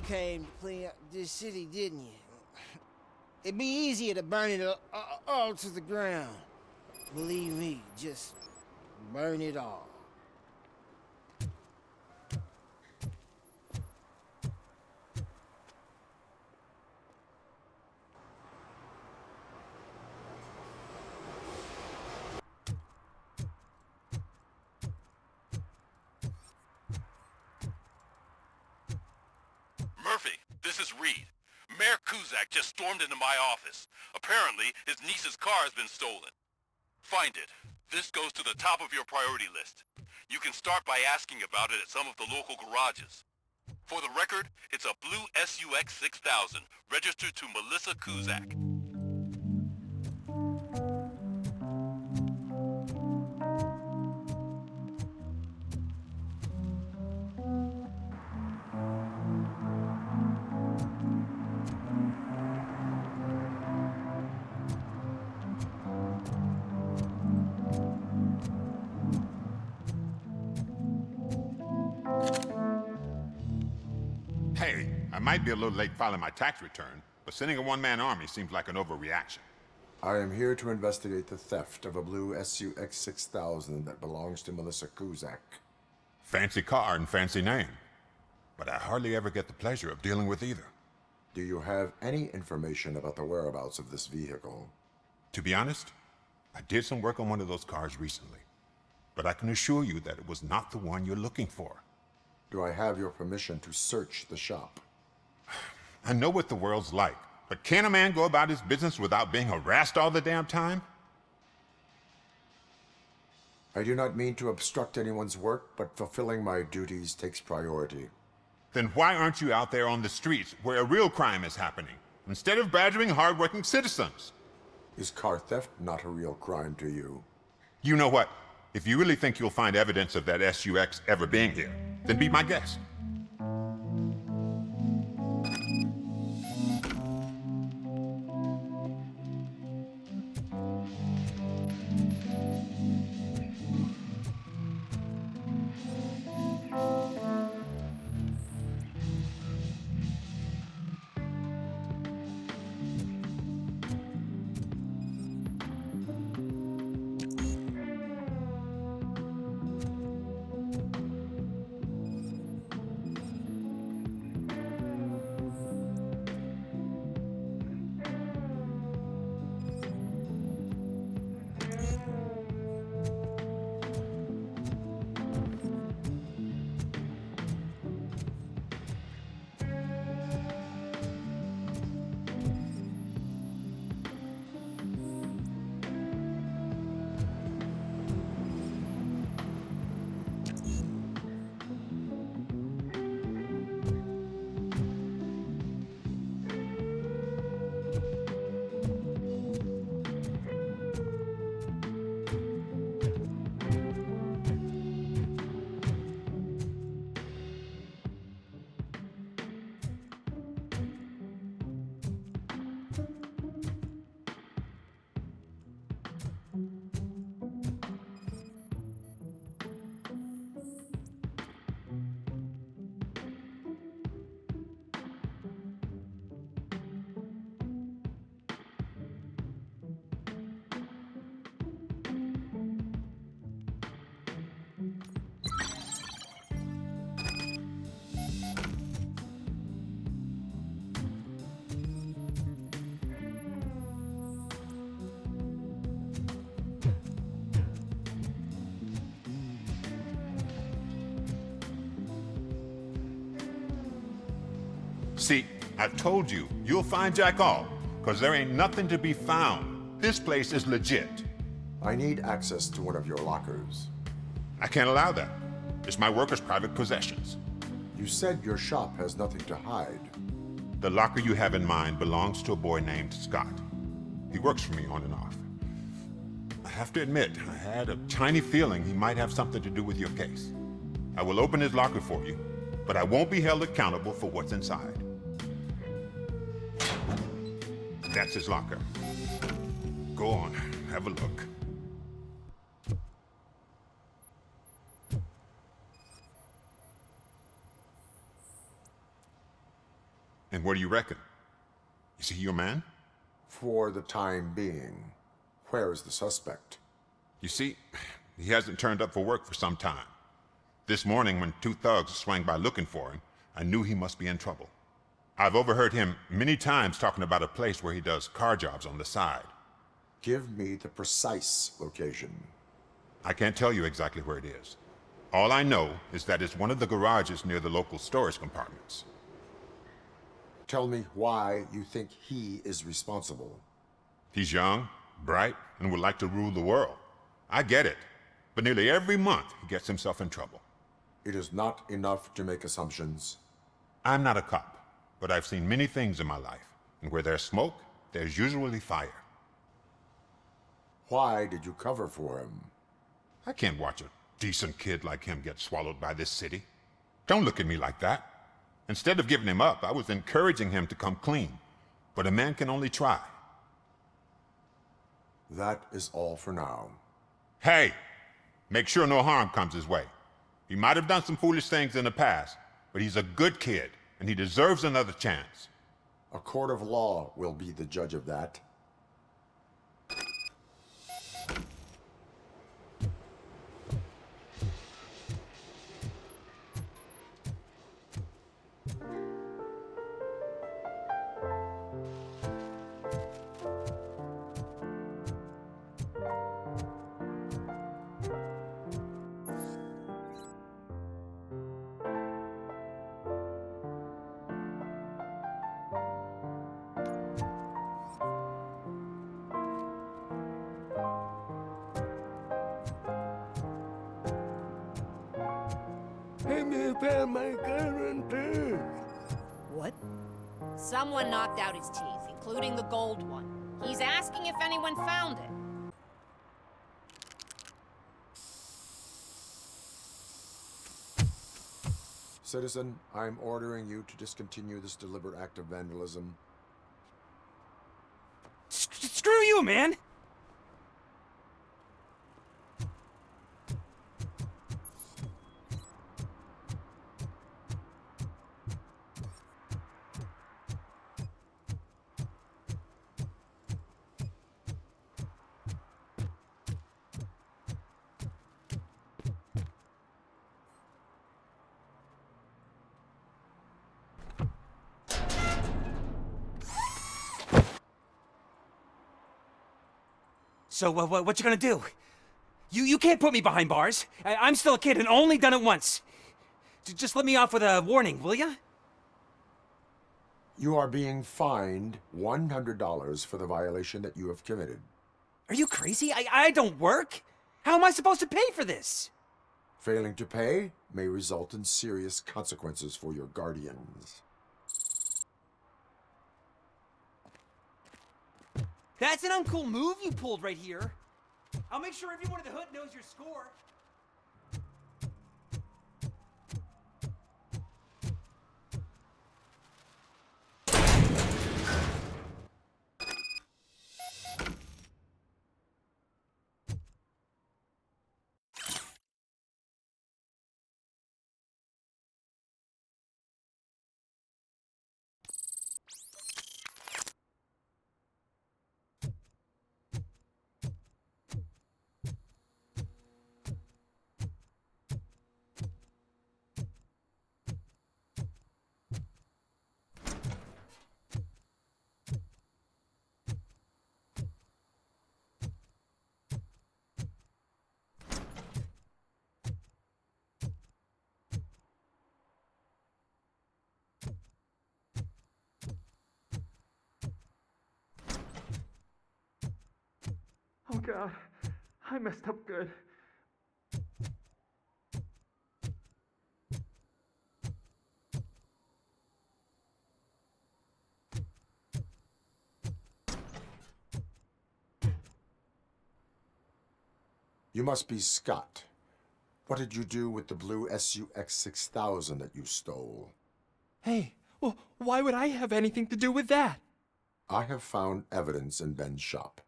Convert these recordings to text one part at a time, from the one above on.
came to clean up this city, didn't you? It'd be easier to burn it all to the ground. Believe me, just burn it all. Murphy, this is Reed. Mayor Kuzak just stormed into my office. Apparently, his niece's car has been stolen. Find it. This goes to the top of your priority list. You can start by asking about it at some of the local garages. For the record, it's a blue SUX 6000, registered to Melissa Kuzak. Hey, I might be a little late filing my tax return, but sending a one-man army seems like an overreaction. I am here to investigate the theft of a blue SUX 6000 that belongs to Melissa Kuzak. Fancy car and fancy name, but I hardly ever get the pleasure of dealing with either. Do you have any information about the whereabouts of this vehicle? To be honest, I did some work on one of those cars recently, but I can assure you that it was not the one you're looking for. Do I have your permission to search the shop? I know what the world's like, but can a man go about his business without being harassed all the damn time? I do not mean to obstruct anyone's work, but fulfilling my duties takes priority. Then why aren't you out there on the streets where a real crime is happening, instead of badgering hardworking citizens? Is car theft not a real crime to you? You know what? If you really think you'll find evidence of that SUX ever being here, then be my guest. See, I told you, you'll find Jack all, because there ain't nothing to be found. This place is legit. I need access to one of your lockers. I can't allow that. It's my workers' private possessions. You said your shop has nothing to hide. The locker you have in mind belongs to a boy named Scott. He works for me on and off. I have to admit, I had a tiny feeling he might have something to do with your case. I will open his locker for you, but I won't be held accountable for what's inside. That's his locker. Go on, have a look. And what do you reckon? Is he your man? For the time being. Where is the suspect? You see, he hasn't turned up for work for some time. This morning, when 2 thugs swang by looking for him, I knew he must be in trouble. I've overheard him many times talking about a place where he does car jobs on the side. Give me the precise location. I can't tell you exactly where it is. All I know is that it's one of the garages near the local storage compartments. Tell me why you think he is responsible. He's young, bright, and would like to rule the world. I get it. But nearly every month, he gets himself in trouble. It is not enough to make assumptions. I'm not a cop, but I've seen many things in my life. And where there's smoke, there's usually fire. Why did you cover for him? I can't watch a decent kid like him get swallowed by this city. Don't look at me like that. Instead of giving him up, I was encouraging him to come clean. But a man can only try. That is all for now. Hey, make sure no harm comes his way. He might have done some foolish things in the past, but he's a good kid, and he deserves another chance. A court of law will be the judge of that. What? Someone knocked out his teeth, including the gold one. He's asking if anyone found it. Citizen, I'm ordering you to discontinue this deliberate act of vandalism. Screw you, man! So, what you gonna do? You can't put me behind bars. I'm still a kid and only done it once. Just let me off with a warning, will ya? You are being fined $100 for the violation that you have committed. Are you crazy? I don't work. How am I supposed to pay for this? Failing to pay may result in serious consequences for your guardians. That's an uncool move you pulled right here. I'll make sure everyone in the hood knows your score. Oh God, I messed up good. You must be Scott. What did you do with the blue SUX 6000 that you stole? Hey, well, why would I have anything to do with that? I have found evidence in Ben's shop.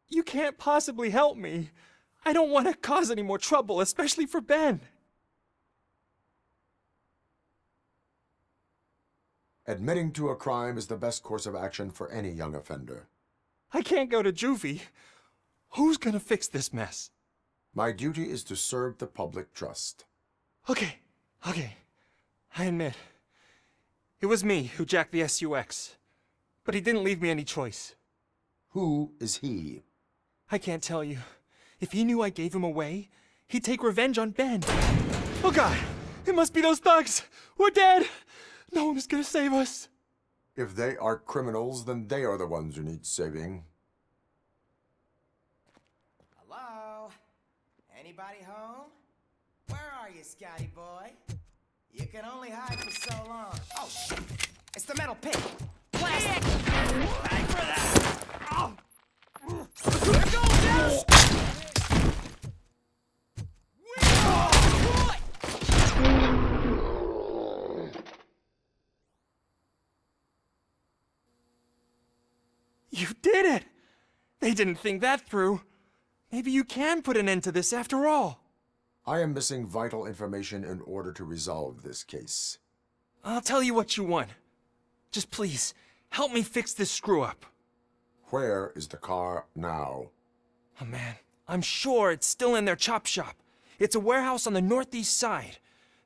You can't possibly help me. I don't want to cause any more trouble, especially for Ben. Admitting to a crime is the best course of action for any young offender. I can't go to juvie. Who's gonna fix this mess? My duty is to serve the public trust. Okay. I admit. It was me who jacked the SUX. But he didn't leave me any choice. Who is he? I can't tell you. If he knew I gave him away, he'd take revenge on Ben. Oh God! It must be those thugs! We're dead! No one is gonna save us. If they are criminals, then they are the ones who need saving. Hello? Anybody home? Where are you, Scotty boy? You can only hide for so long. Oh, shit! It's the metal pit! Blast it! Back for that! Oh. There goes down! You did it! They didn't think that through. Maybe you can put an end to this after all. I am missing vital information in order to resolve this case. I'll tell you what you want. Just please, help me fix this screw-up. Where is the car now? Oh man, I'm sure it's still in their chop shop. It's a warehouse on the northeast side.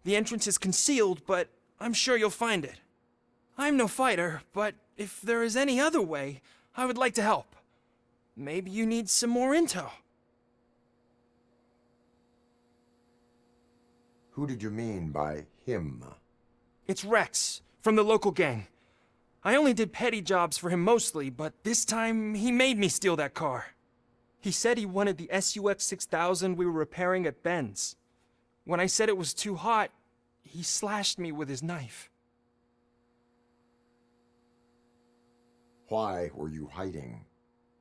The entrance is concealed, but I'm sure you'll find it. I'm no fighter, but if there is any other way, I would like to help. Maybe you need some more intel. Who did you mean by him? It's Rex, from the local gang. I only did petty jobs for him mostly, but this time he made me steal that car. He said he wanted the SUX 6000 we were repairing at Ben's. When I said it was too hot, he slashed me with his knife. Why were you hiding?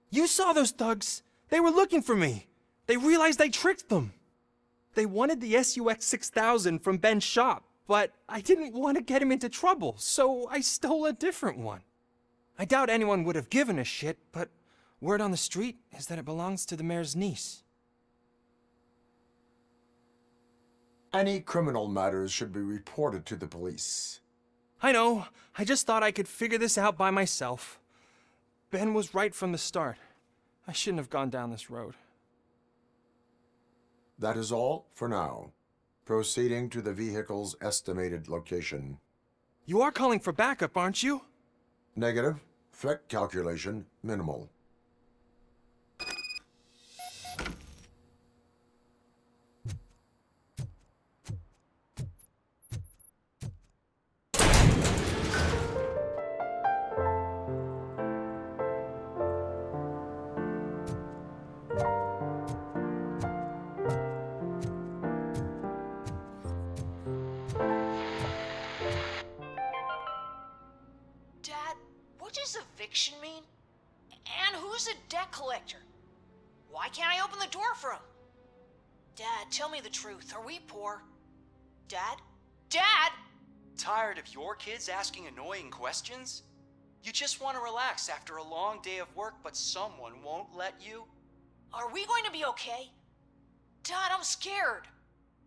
You saw those thugs. They were looking for me. They realized I tricked them. They wanted the SUX 6000 from Ben's shop, but I didn't want to get him into trouble, so I stole a different one. I doubt anyone would have given a shit, but word on the street is that it belongs to the mayor's niece. Any criminal matters should be reported to the police. I know. I just thought I could figure this out by myself. Ben was right from the start. I shouldn't have gone down this road. That is all for now. Proceeding to the vehicle's estimated location. You are calling for backup, aren't you? Negative. Threat calculation minimal. Dad, what does eviction mean? And who's a debt collector? Why can't I open the door for him? Dad, tell me the truth. Are we poor? Dad? Dad! Tired of your kids asking annoying questions? You just want to relax after a long day of work, but someone won't let you? Are we going to be okay? Dad, I'm scared.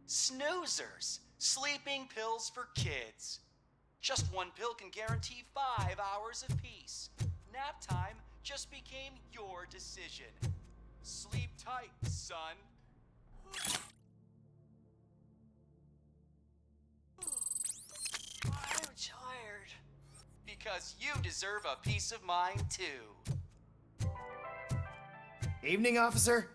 Snoozers. Sleeping pills for kids. Just one pill can guarantee 5 hours of peace. Nap time just became your decision. Sleep tight, son. I'm tired. Because you deserve a peace of mind, too. Evening, officer.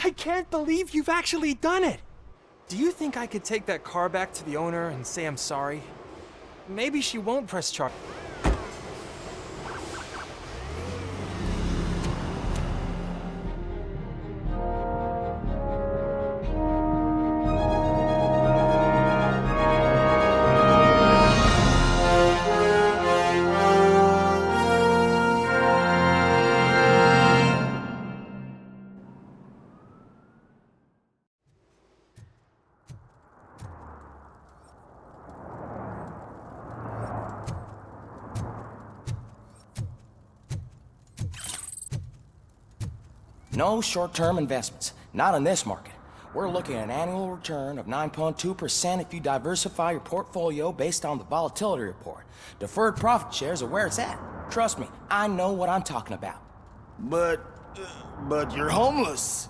I can't believe you've actually done it! Do you think I could take that car back to the owner and say I'm sorry? Maybe she won't press charge. No short-term investments. Not in this market. We're looking at an annual return of 9.2% if you diversify your portfolio based on the volatility report. Deferred profit shares are where it's at. Trust me, I know what I'm talking about. But you're homeless.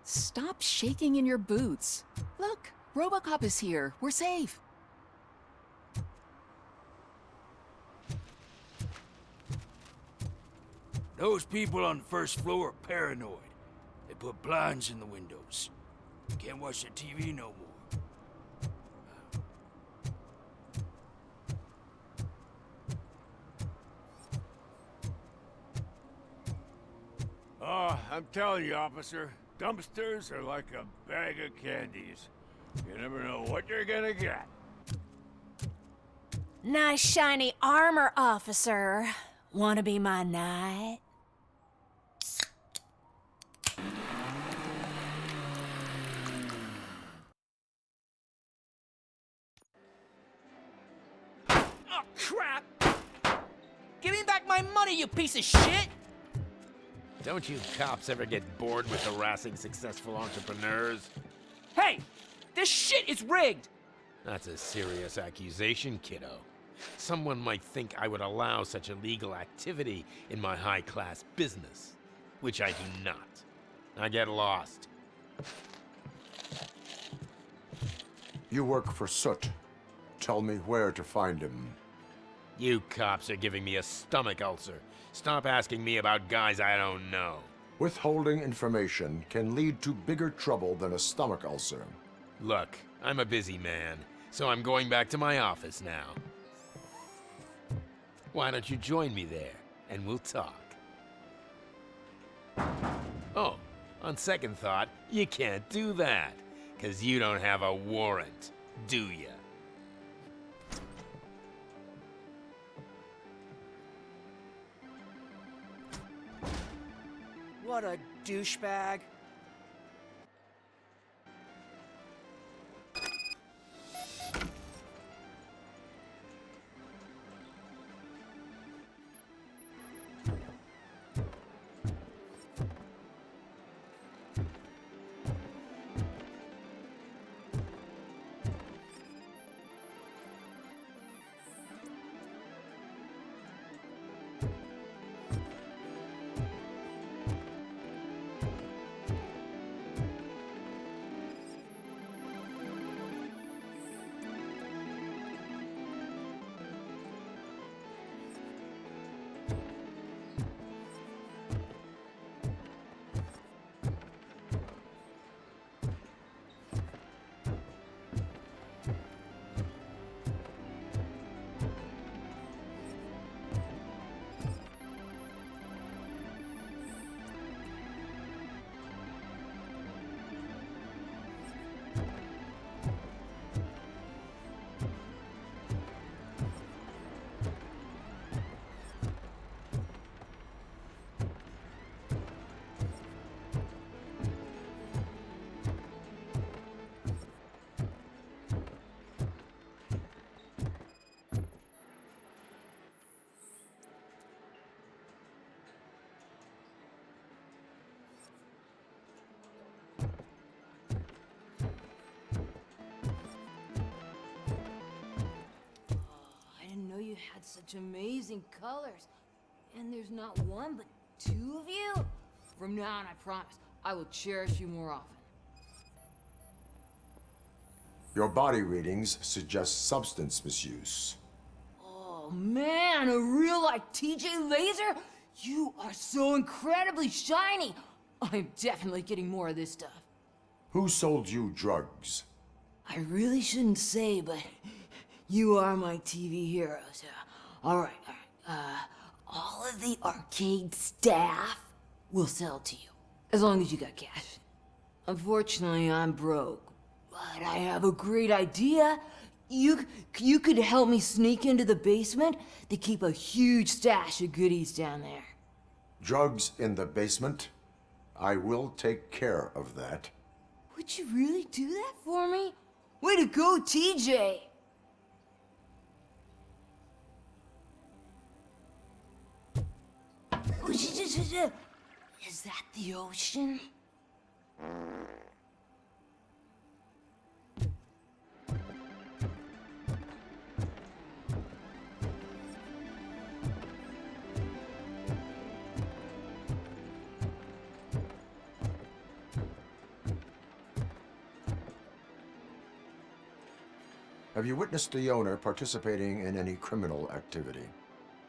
Stop shaking in your boots. Look, RoboCop is here. We're safe. Those people on the first floor are paranoid. They put blinds in the windows. Can't watch the TV no more. Oh, I'm telling you, officer, dumpsters are like a bag of candies. You never know what you're gonna get. Nice shiny armor, officer. Wanna be my knight? Oh, crap! Give me back my money, you piece of shit! Don't you cops ever get bored with harassing successful entrepreneurs? Hey! This shit is rigged! That's a serious accusation, kiddo. Someone might think I would allow such illegal activity in my high-class business, which I do not. I get lost. You work for Soot. Tell me where to find him. You cops are giving me a stomach ulcer. Stop asking me about guys I don't know. Withholding information can lead to bigger trouble than a stomach ulcer. Look, I'm a busy man, so I'm going back to my office now. Why don't you join me there, and we'll talk. Oh, on second thought, you can't do that, 'cause you don't have a warrant, do ya? What a douchebag. You had such amazing colors. And there's not one, but two of you? From now on, I promise, I will cherish you more often. Your body readings suggest substance misuse. Oh, Oh man, a real like TJ laser? You are so incredibly shiny. I'm definitely getting more of this stuff. Who sold you drugs? I really shouldn't say, but you are my TV heroes. All right. All of the arcade staff will sell to you, as long as you got cash. Unfortunately, I'm broke, but I have a great idea. You could help me sneak into the basement. They keep a huge stash of goodies down there. Drugs in the basement? I will take care of that. Would you really do that for me? Way to go, TJ! Is that the ocean? Have you witnessed the owner participating in any criminal activity?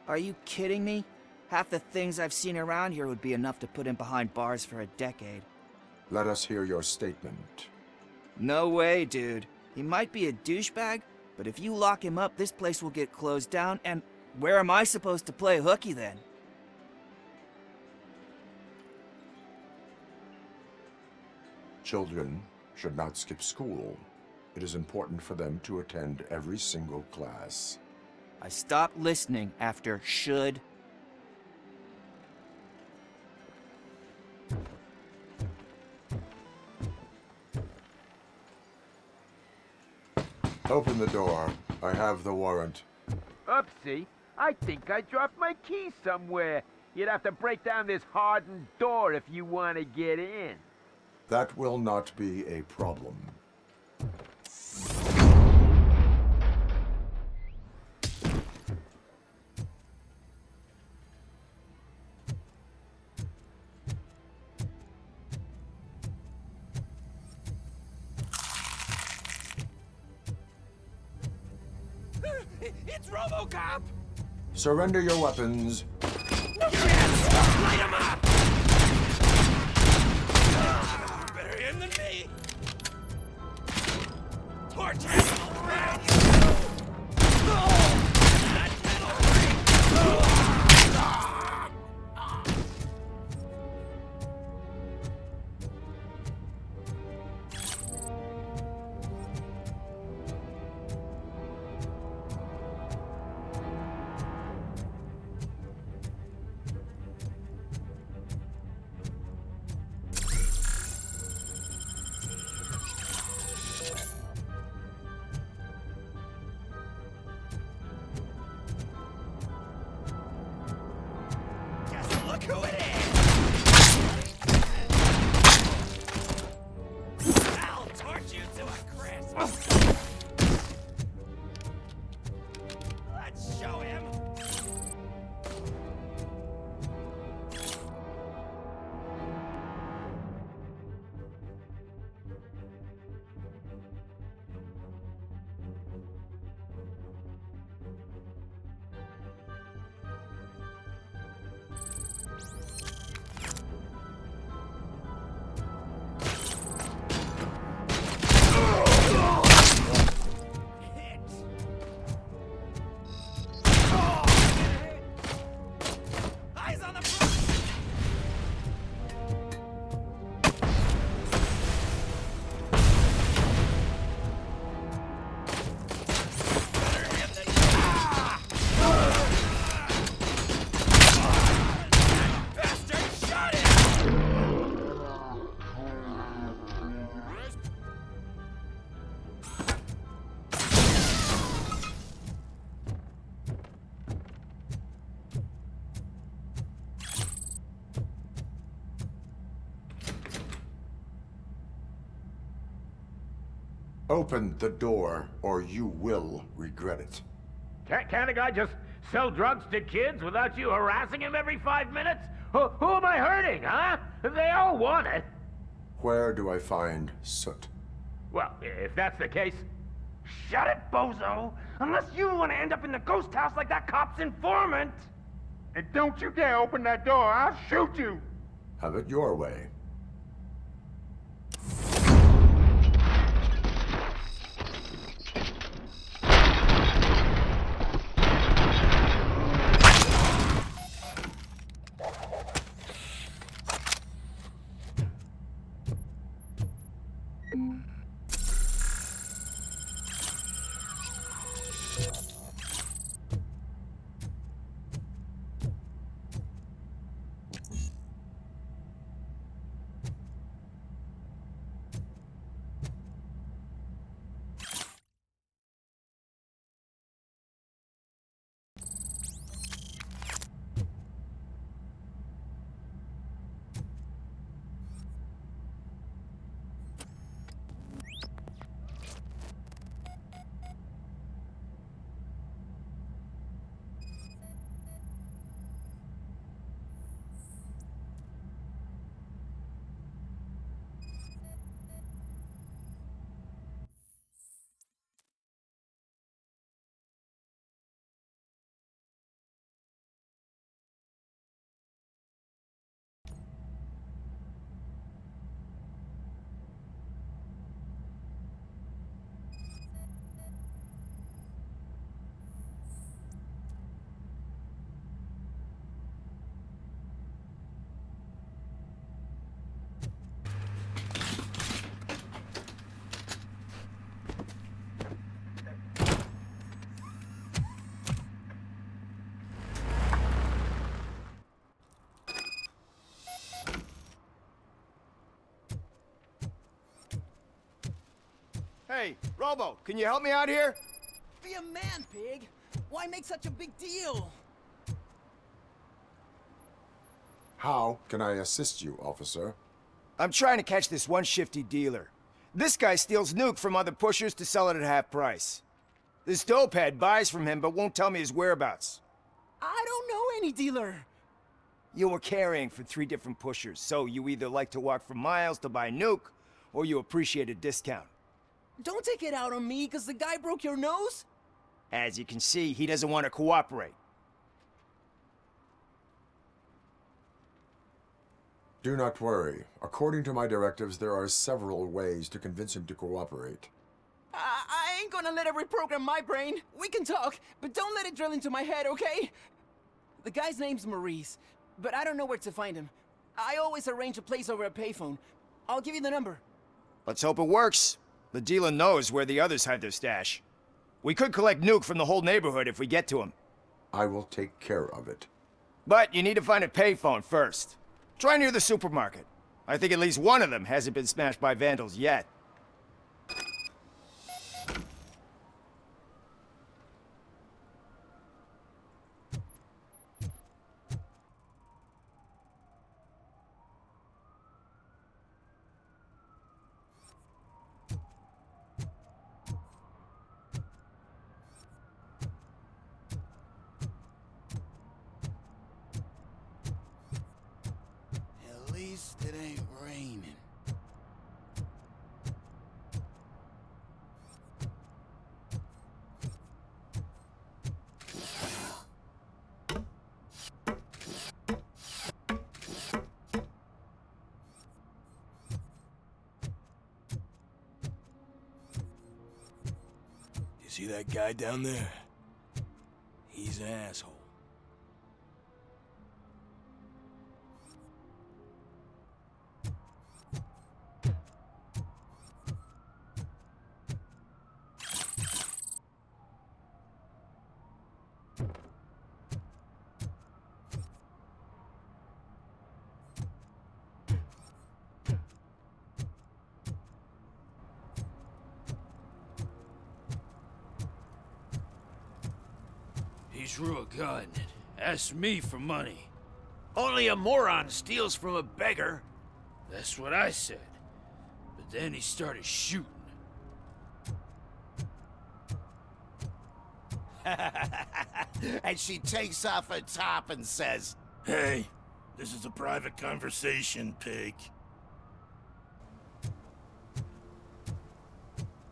Are you kidding me? Half the things I've seen around here would be enough to put him behind bars for a decade. Let us hear your statement. No way, dude. He might be a douchebag, but if you lock him up, this place will get closed down, and where am I supposed to play hooky then? Children should not skip school. It is important for them to attend every single class. I stopped listening after should. Open the door. I have the warrant. Oopsie, I think I dropped my key somewhere. You'd have to break down this hardened door if you want to get in. That will not be a problem. It's RoboCop! Surrender your weapons. No chance! Light him up! Better him than me! Torch him! Around you! That metal ring! Look who it is! I'll torch you to a crisp! Let's show him! Open the door, or you will regret it. Can't a guy just sell drugs to kids without you harassing him every 5 minutes? Who am I hurting, huh? They all want it. Where do I find Soot? Well, if that's the case, Shut it, bozo! Unless you want to end up in the ghost house like that cop's informant! And don't you dare open that door, I'll shoot you! Have it your way. Hey, Robo, can you help me out here? Be a man, pig! Why make such a big deal? How can I assist you, officer? I'm trying to catch this one shifty dealer. This guy steals nuke from other pushers to sell it at half price. This dopehead buys from him but won't tell me his whereabouts. I don't know any dealer. You were carrying for 3 different pushers, so you either like to walk for miles to buy nuke, or you appreciate a discount. Don't take it out on me, because the guy broke your nose? As you can see, he doesn't want to cooperate. Do not worry. According to my directives, there are several ways to convince him to cooperate. I ain't gonna let it reprogram my brain. We can talk, but don't let it drill into my head, okay? The guy's name's Maurice, but I don't know where to find him. I always arrange a place over a payphone. I'll give you the number. Let's hope it works. The dealer knows where the others hide their stash. We could collect nuke from the whole neighborhood if we get to him. I will take care of it. But you need to find a payphone first. Try near the supermarket. I think at least one of them hasn't been smashed by vandals yet. At least it ain't raining. You see that guy down there? He's an asshole. He drew a gun and asked me for money. Only a moron steals from a beggar. That's what I said. But then he started shooting. And she takes off her top and says, Hey, this is a private conversation, pig.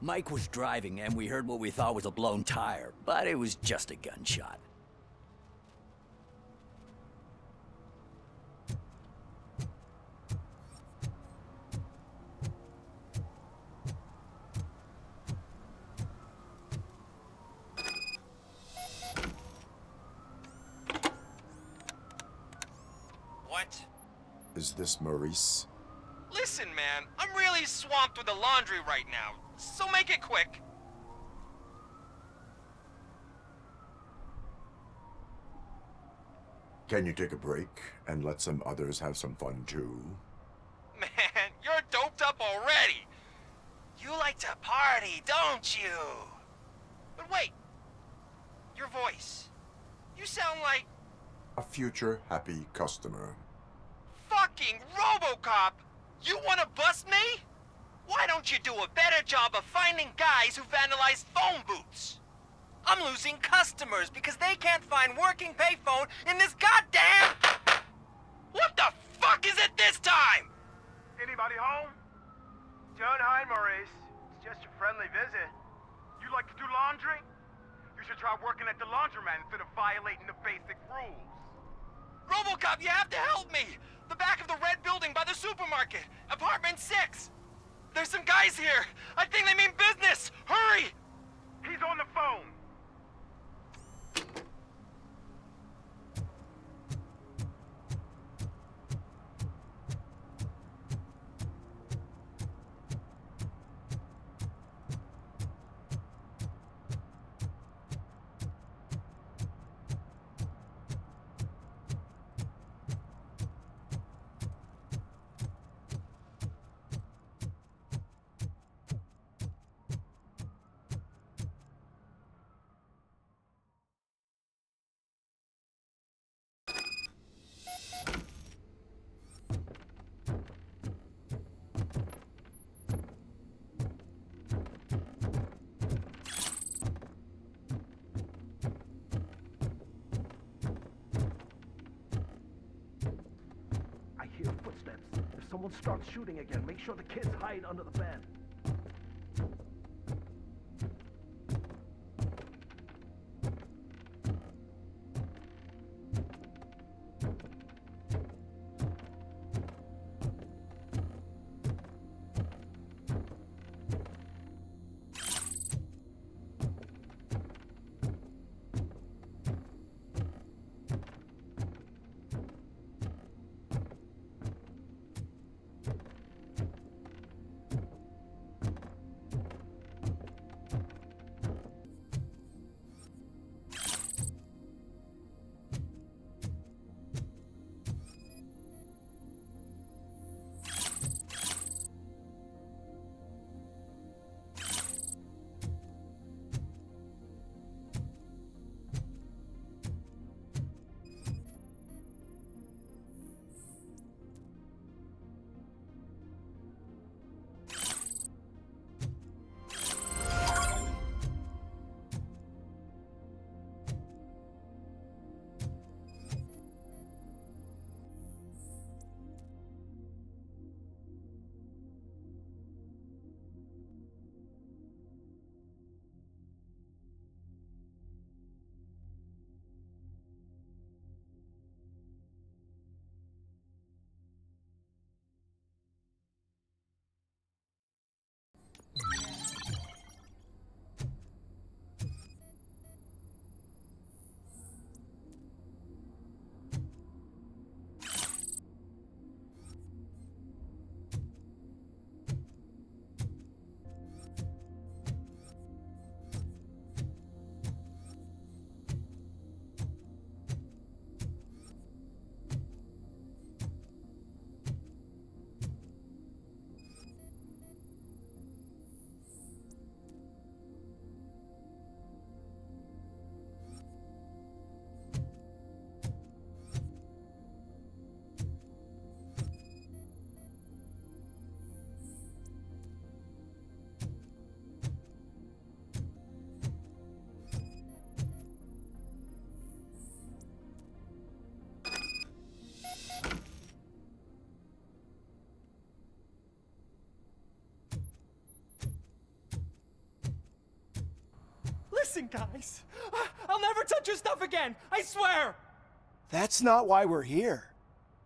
Mike was driving, and we heard what we thought was a blown tire, but it was just a gunshot. What? Is this Maurice? Listen, man, I'm really swamped with the laundry right now, so make it quick. Can you take a break and let some others have some fun too? Man, you're doped up already. You like to party, don't you? But wait, your voice. You sound like A future happy customer. fucking RoboCop. You wanna bust me? Why don't you do a better job of finding guys who vandalize phone booths? I'm losing customers because they can't find working payphone in this goddamn... What the fuck is it this time? Anybody home? Don't hide, Maurice. It's just a friendly visit. You like to do laundry? You should try working at the laundromat instead of violating the basic rules. RoboCop, you have to help me! The back of the red building by the supermarket, apartment 6. There's some guys here. I think they mean business. Hurry! He's on the phone. I hear footsteps. If someone starts shooting again, make sure the kids hide under the bed. Listen, guys. I'll never touch your stuff again. I swear. That's not why we're here.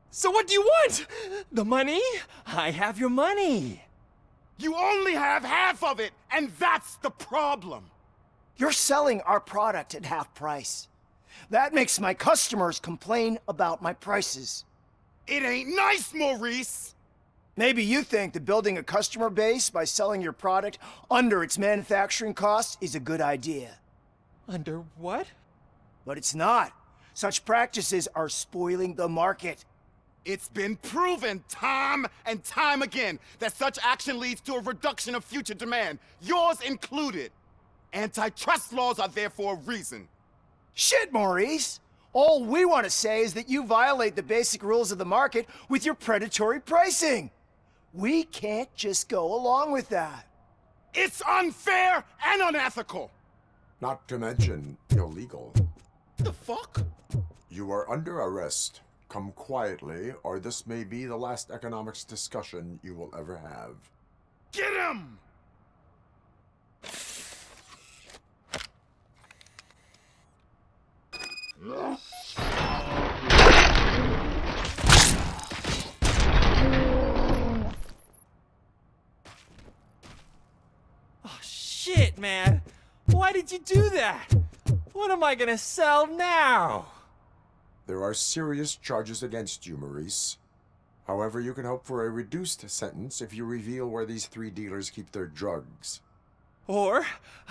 So what do you want? The money? I have your money. You only have half of it, and that's the problem. You're selling our product at half price. That makes my customers complain about my prices. It ain't nice, Maurice! Maybe you think that building a customer base by selling your product under its manufacturing cost is a good idea. Under what? But it's not. Such practices are spoiling the market. It's been proven time and time again that such action leads to a reduction of future demand, yours included. Antitrust laws are there for a reason. Shit, Maurice! All we want to say is that you violate the basic rules of the market with your predatory pricing. We can't just go along with that. It's unfair and unethical! Not to mention illegal. The fuck? You are under arrest. Come quietly, or this may be the last economics discussion you will ever have. Get him! Oh, shit, man. Why did you do that? What am I gonna sell now? There are serious charges against you, Maurice. However, you can hope for a reduced sentence if you reveal where these 3 dealers keep their drugs. Or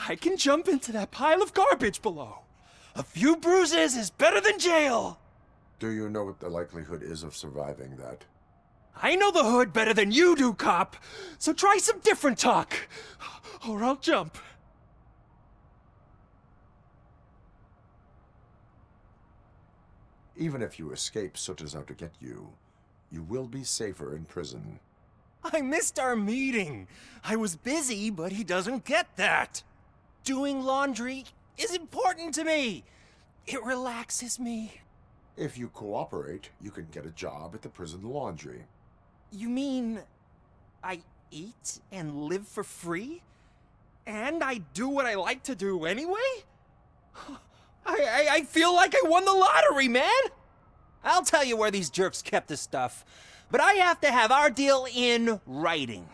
I can jump into that pile of garbage below. A few bruises is better than jail. Do you know what the likelihood is of surviving that? I know the hood better than you do, cop. So try some different talk, or I'll jump. Even if you escape Soot is out to get you, you will be safer in prison. I missed our meeting. I was busy, but he doesn't get that. Doing laundry is important to me. It relaxes me. If you cooperate, you can get a job at the prison laundry. You mean I eat and live for free? And I do what I like to do anyway? I feel like I won the lottery, man! I'll tell you where these jerks kept the stuff, but I have to have our deal in writing.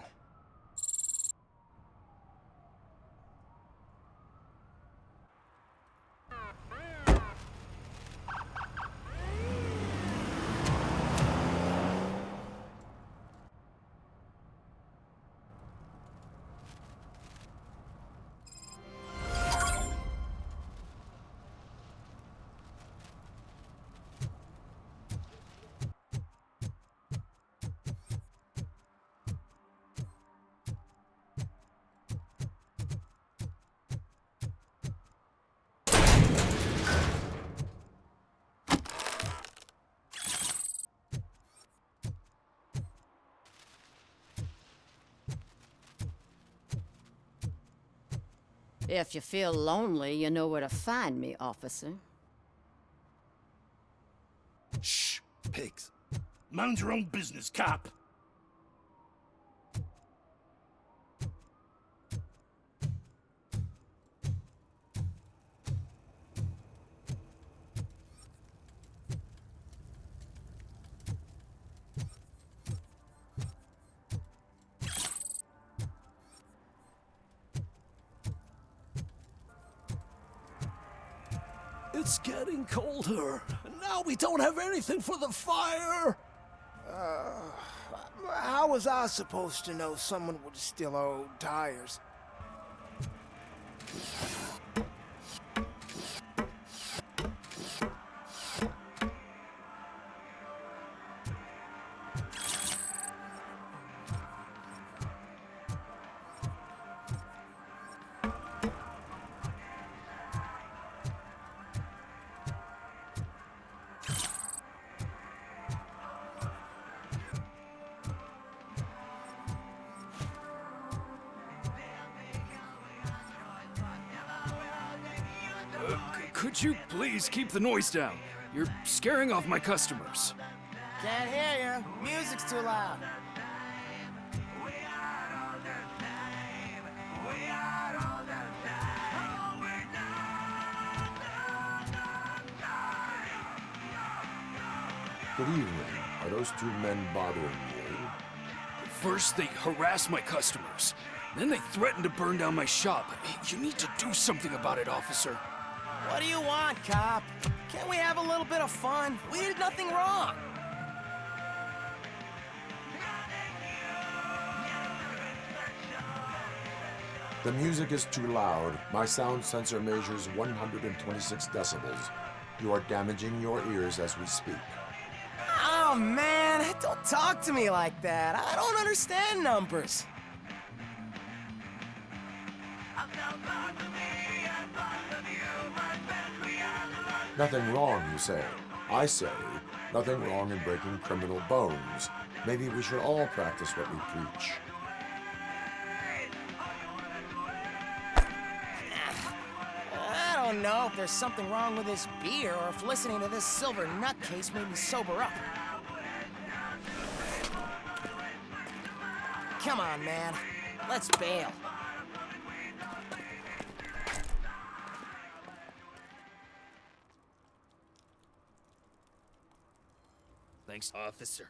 If you feel lonely, you know where to find me, officer. Shh, pigs. Mind your own business, cop. It's getting colder, and now we don't have anything for the fire! How was I supposed to know someone would steal our old tires? Could you please keep the noise down? You're scaring off my customers. Can't hear you. Music's too loud. Good evening. Are those two men bothering you? First, they harass my customers. Then they threaten to burn down my shop. You need to do something about it, officer. What do you want, cop? Can't we have a little bit of fun? We did nothing wrong. The music is too loud. My sound sensor measures 126 decibels. You are damaging your ears as we speak. Oh, man, don't talk to me like that. I don't understand numbers. Nothing wrong, you say. I say, nothing wrong in breaking criminal bones. Maybe we should all practice what we preach. I don't know if there's something wrong with this beer or if listening to this silver nutcase made me sober up. Come on, man. Let's bail. Thanks, officer.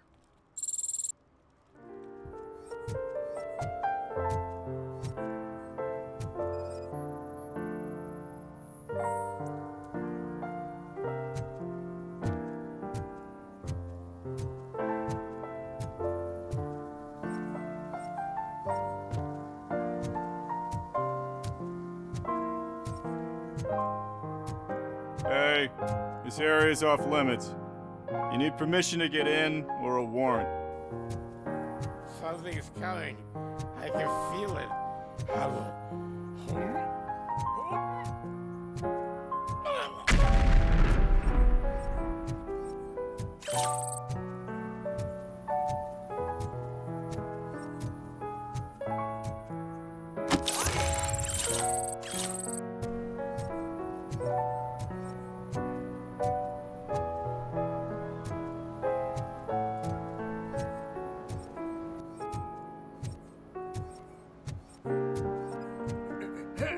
Hey, this area is off limits. You need permission to get in or a warrant. Something's coming. I can feel it.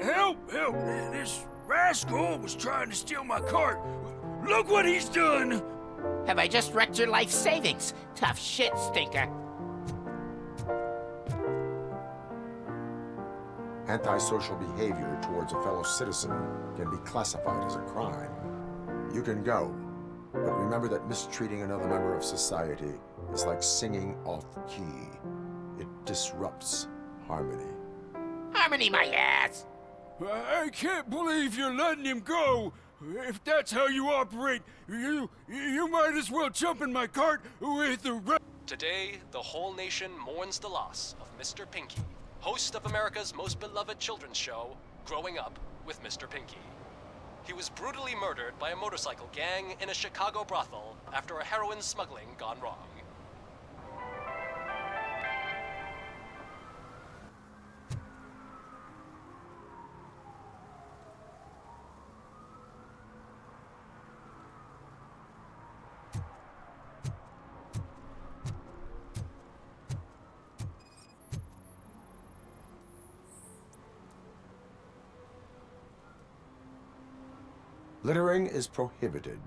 Help! This rascal was trying to steal my cart. Look what he's done! Have I just wrecked your life savings? Tough shit, stinker. Antisocial behavior towards a fellow citizen can be classified as a crime. You can go, but remember that mistreating another member of society is like singing off key. It disrupts harmony. Harmony, my ass! I can't believe you're letting him go! If that's how you operate, you might as well jump in my cart with the rest. Today, the whole nation mourns the loss of Mr. Pinky, host of America's most beloved children's show, Growing Up with Mr. Pinky. He was brutally murdered by a motorcycle gang in a Chicago brothel after a heroin smuggling gone wrong. Littering is prohibited.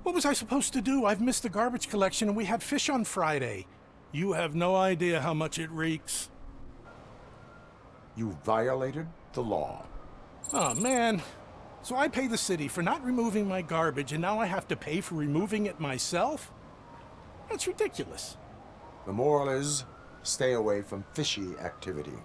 What was I supposed to do? I've missed the garbage collection and we had fish on Friday. You have no idea how much it reeks. You violated the law. Oh, man. So I pay the city for not removing my garbage and now I have to pay for removing it myself? That's ridiculous. The moral is, stay away from fishy activity.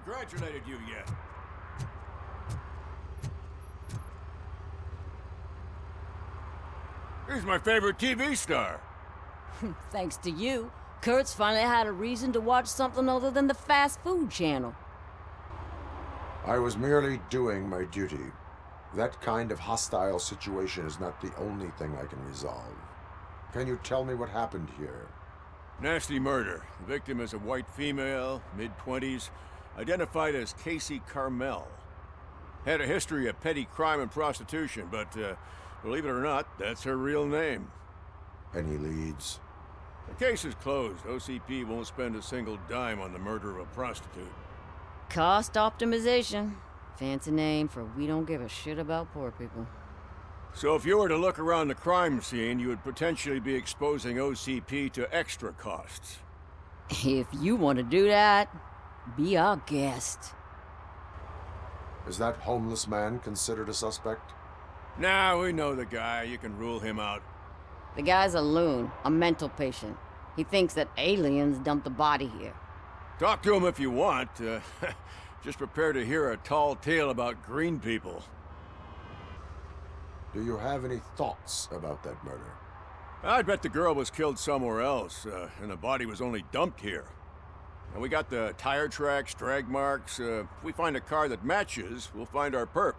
Congratulated you yet. He's my favorite TV star. Thanks to you, Kurt's finally had a reason to watch something other than the fast food channel. I was merely doing my duty. That kind of hostile situation is not the only thing I can resolve. Can you tell me what happened here? Nasty murder. The victim is a white female, mid-20s, identified as Casey Carmel. Had a history of petty crime and prostitution, but believe it or not, that's her real name. Any leads? The case is closed. OCP won't spend a single dime on the murder of a prostitute. Cost optimization. Fancy name for we don't give a shit about poor people. So if you were to look around the crime scene, you would potentially be exposing OCP to extra costs. If you want to do that, be our guest. Is that homeless man considered a suspect? Nah, we know the guy. You can rule him out. The guy's a loon, a mental patient. He thinks that aliens dumped the body here. Talk to him if you want. Just prepare to hear a tall tale about green people. Do you have any thoughts about that murder? I bet the girl was killed somewhere else, and the body was only dumped here. And we got the tire tracks, drag marks. If we find a car that matches, we'll find our perp.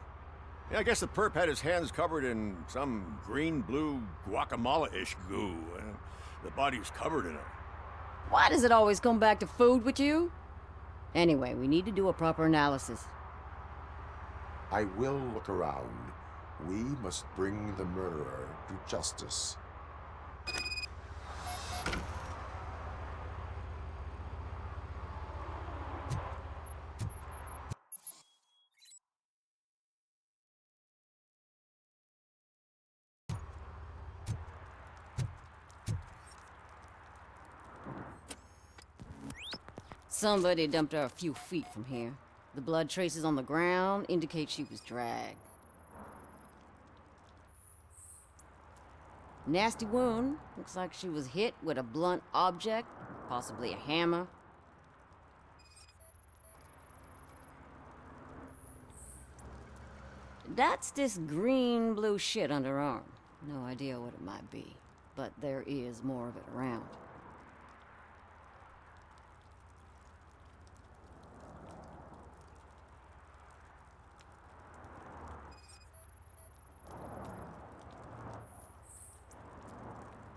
Yeah, I guess the perp had his hands covered in some green-blue guacamole-ish goo. The body was covered in it. Why does it always come back to food with you? Anyway, we need to do a proper analysis. I will look around. We must bring the murderer to justice. Somebody dumped her a few feet from here. The blood traces on the ground indicate she was dragged. Nasty wound. Looks like she was hit with a blunt object, possibly a hammer. That's this green-blue shit under her arm. No idea what it might be, but there is more of it around.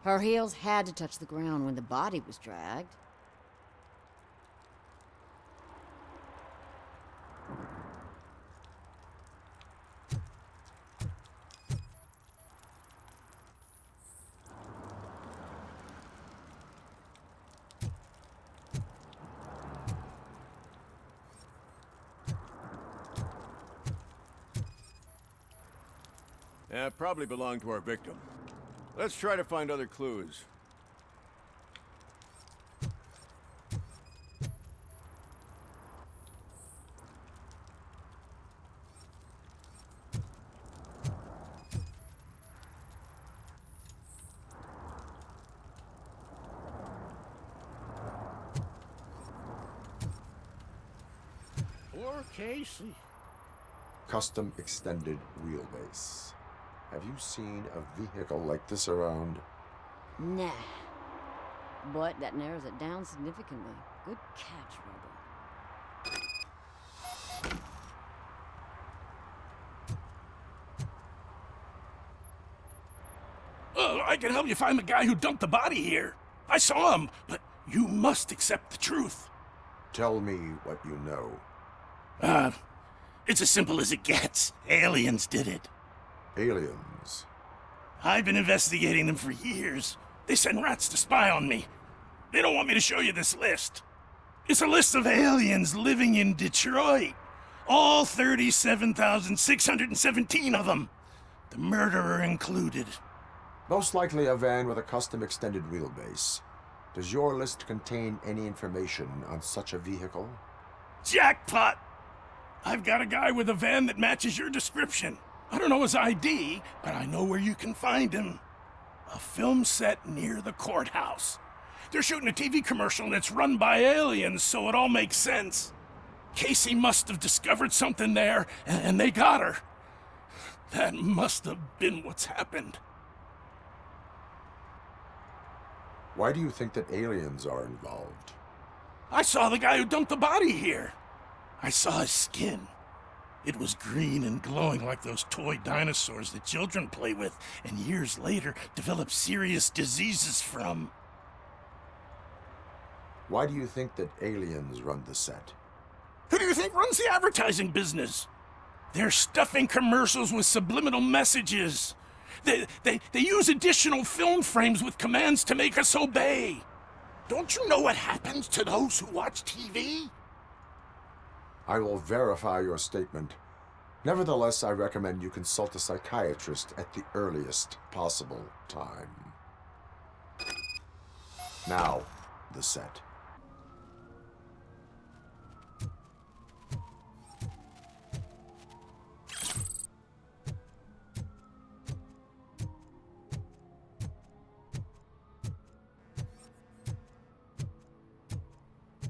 Her heels had to touch the ground when the body was dragged. Yeah, probably belonged to our victim. Let's try to find other clues. Poor Casey. Custom extended wheelbase. Have you seen a vehicle like this around? Nah. But that narrows it down significantly. Good catch, Robo. Well, I can help you find the guy who dumped the body here. I saw him, but you must accept the truth. Tell me what you know. It's as simple as it gets. Aliens did it. Aliens? I've been investigating them for years. They send rats to spy on me. They don't want me to show you this list. It's a list of aliens living in Detroit. All 37,617 of them. The murderer included. Most likely a van with a custom extended wheelbase. Does your list contain any information on such a vehicle? Jackpot! I've got a guy with a van that matches your description. I don't know his ID, but I know where you can find him. A film set near the courthouse. They're shooting a TV commercial and it's run by aliens, so it all makes sense. Casey must have discovered something there, and they got her. That must have been what's happened. Why do you think that aliens are involved? I saw the guy who dumped the body here. I saw his skin. It was green and glowing like those toy dinosaurs that children play with and years later develop serious diseases from. Why do you think that aliens run the set? Who do you think runs the advertising business? They're stuffing commercials with subliminal messages. They use additional film frames with commands to make us obey. Don't you know what happens to those who watch TV? I will verify your statement. Nevertheless, I recommend you consult a psychiatrist at the earliest possible time. Now, the set.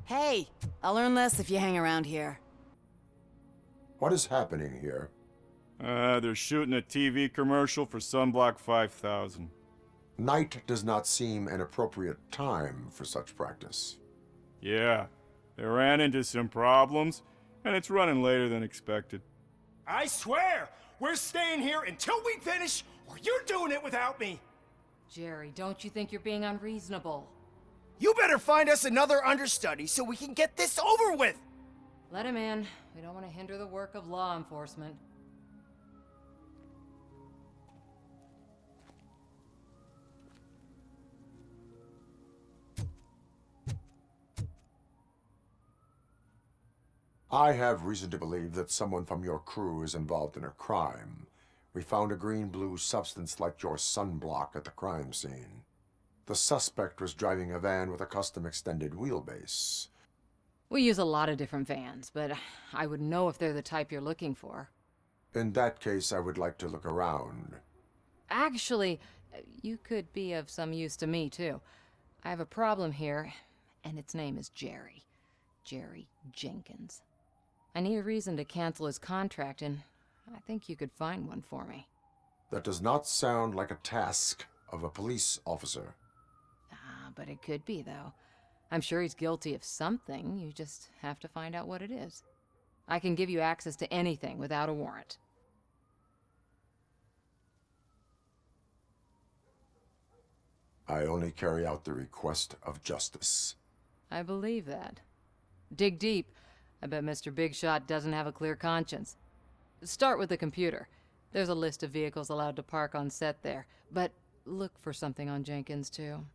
Hey, I'll learn less if you hang around here. What is happening here? They're shooting a TV commercial for Sunblock 5000. Night does not seem an appropriate time for such practice. Yeah, they ran into some problems, and it's running later than expected. I swear, we're staying here until we finish, or you're doing it without me. Jerry, don't you think you're being unreasonable? You better find us another understudy so we can get this over with. Let him in. We don't want to hinder the work of law enforcement. I have reason to believe that someone from your crew is involved in a crime. We found a green-blue substance like your sunblock at the crime scene. The suspect was driving a van with a custom extended wheelbase. We use a lot of different vans, but I wouldn't know if they're the type you're looking for. In that case, I would like to look around. Actually, you could be of some use to me, too. I have a problem here, and its name is Jerry. Jerry Jenkins. I need a reason to cancel his contract, and I think you could find one for me. That does not sound like a task of a police officer. But it could be, though. I'm sure he's guilty of something. You just have to find out what it is. I can give you access to anything without a warrant. I only carry out the request of justice. I believe that. Dig deep. I bet Mr. Big Shot doesn't have a clear conscience. Start with the computer. There's a list of vehicles allowed to park on set there. But look for something on Jenkins, too.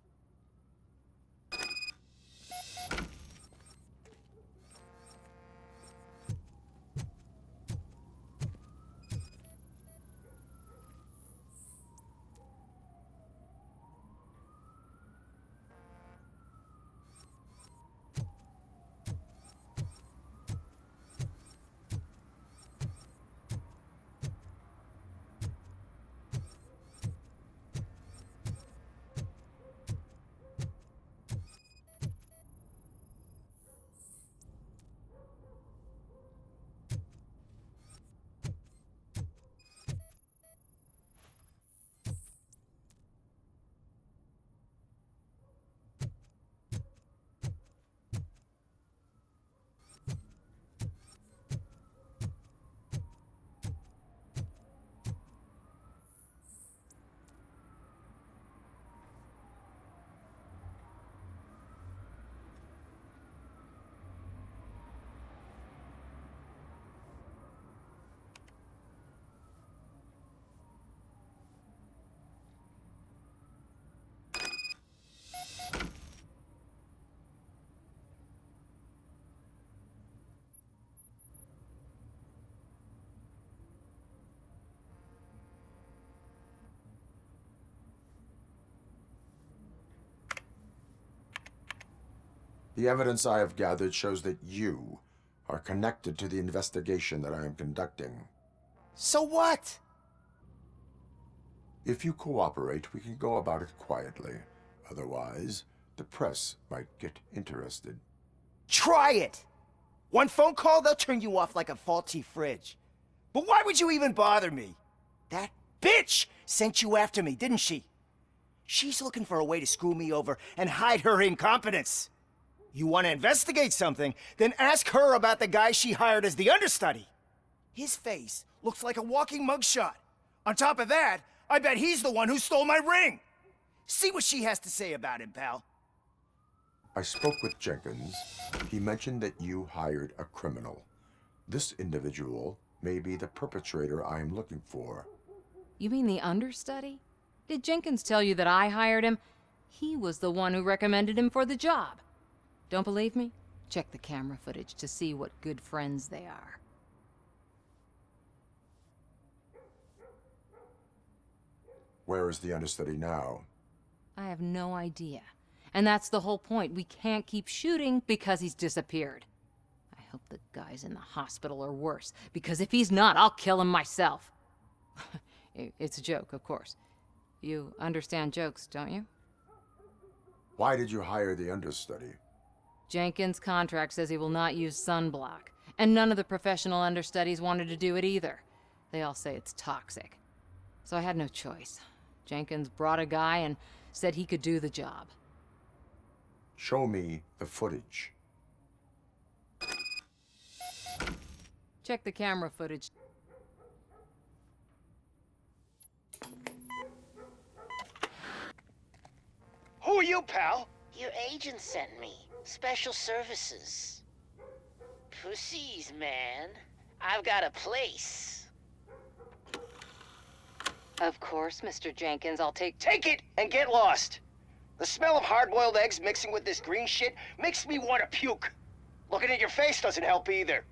The evidence I have gathered shows that you are connected to the investigation that I am conducting. So what? If you cooperate, we can go about it quietly. Otherwise, the press might get interested. Try it! One phone call, they'll turn you off like a faulty fridge. But why would you even bother me? That bitch sent you after me, didn't she? She's looking for a way to screw me over and hide her incompetence. You want to investigate something, then ask her about the guy she hired as the understudy. His face looks like a walking mugshot. On top of that, I bet he's the one who stole my ring. See what she has to say about him, pal. I spoke with Jenkins. He mentioned that you hired a criminal. This individual may be the perpetrator I am looking for. You mean the understudy? Did Jenkins tell you that I hired him? He was the one who recommended him for the job. Don't believe me? Check the camera footage to see what good friends they are. Where is the understudy now? I have no idea. And that's the whole point. We can't keep shooting because he's disappeared. I hope the guy's in the hospital or worse, because if he's not, I'll kill him myself. It's a joke, of course. You understand jokes, don't you? Why did you hire the understudy? Jenkins' contract says he will not use sunblock, and none of the professional understudies wanted to do it either. They all say it's toxic. So I had no choice. Jenkins brought a guy and said he could do the job. Show me the footage. Check the camera footage. Who are you, pal? Your agent sent me. Special services. Pussies, man. I've got a place. Of course, Mr. Jenkins, I'll take it and get lost. The smell of hard-boiled eggs mixing with this green shit makes me want to puke. Looking at your face doesn't help either.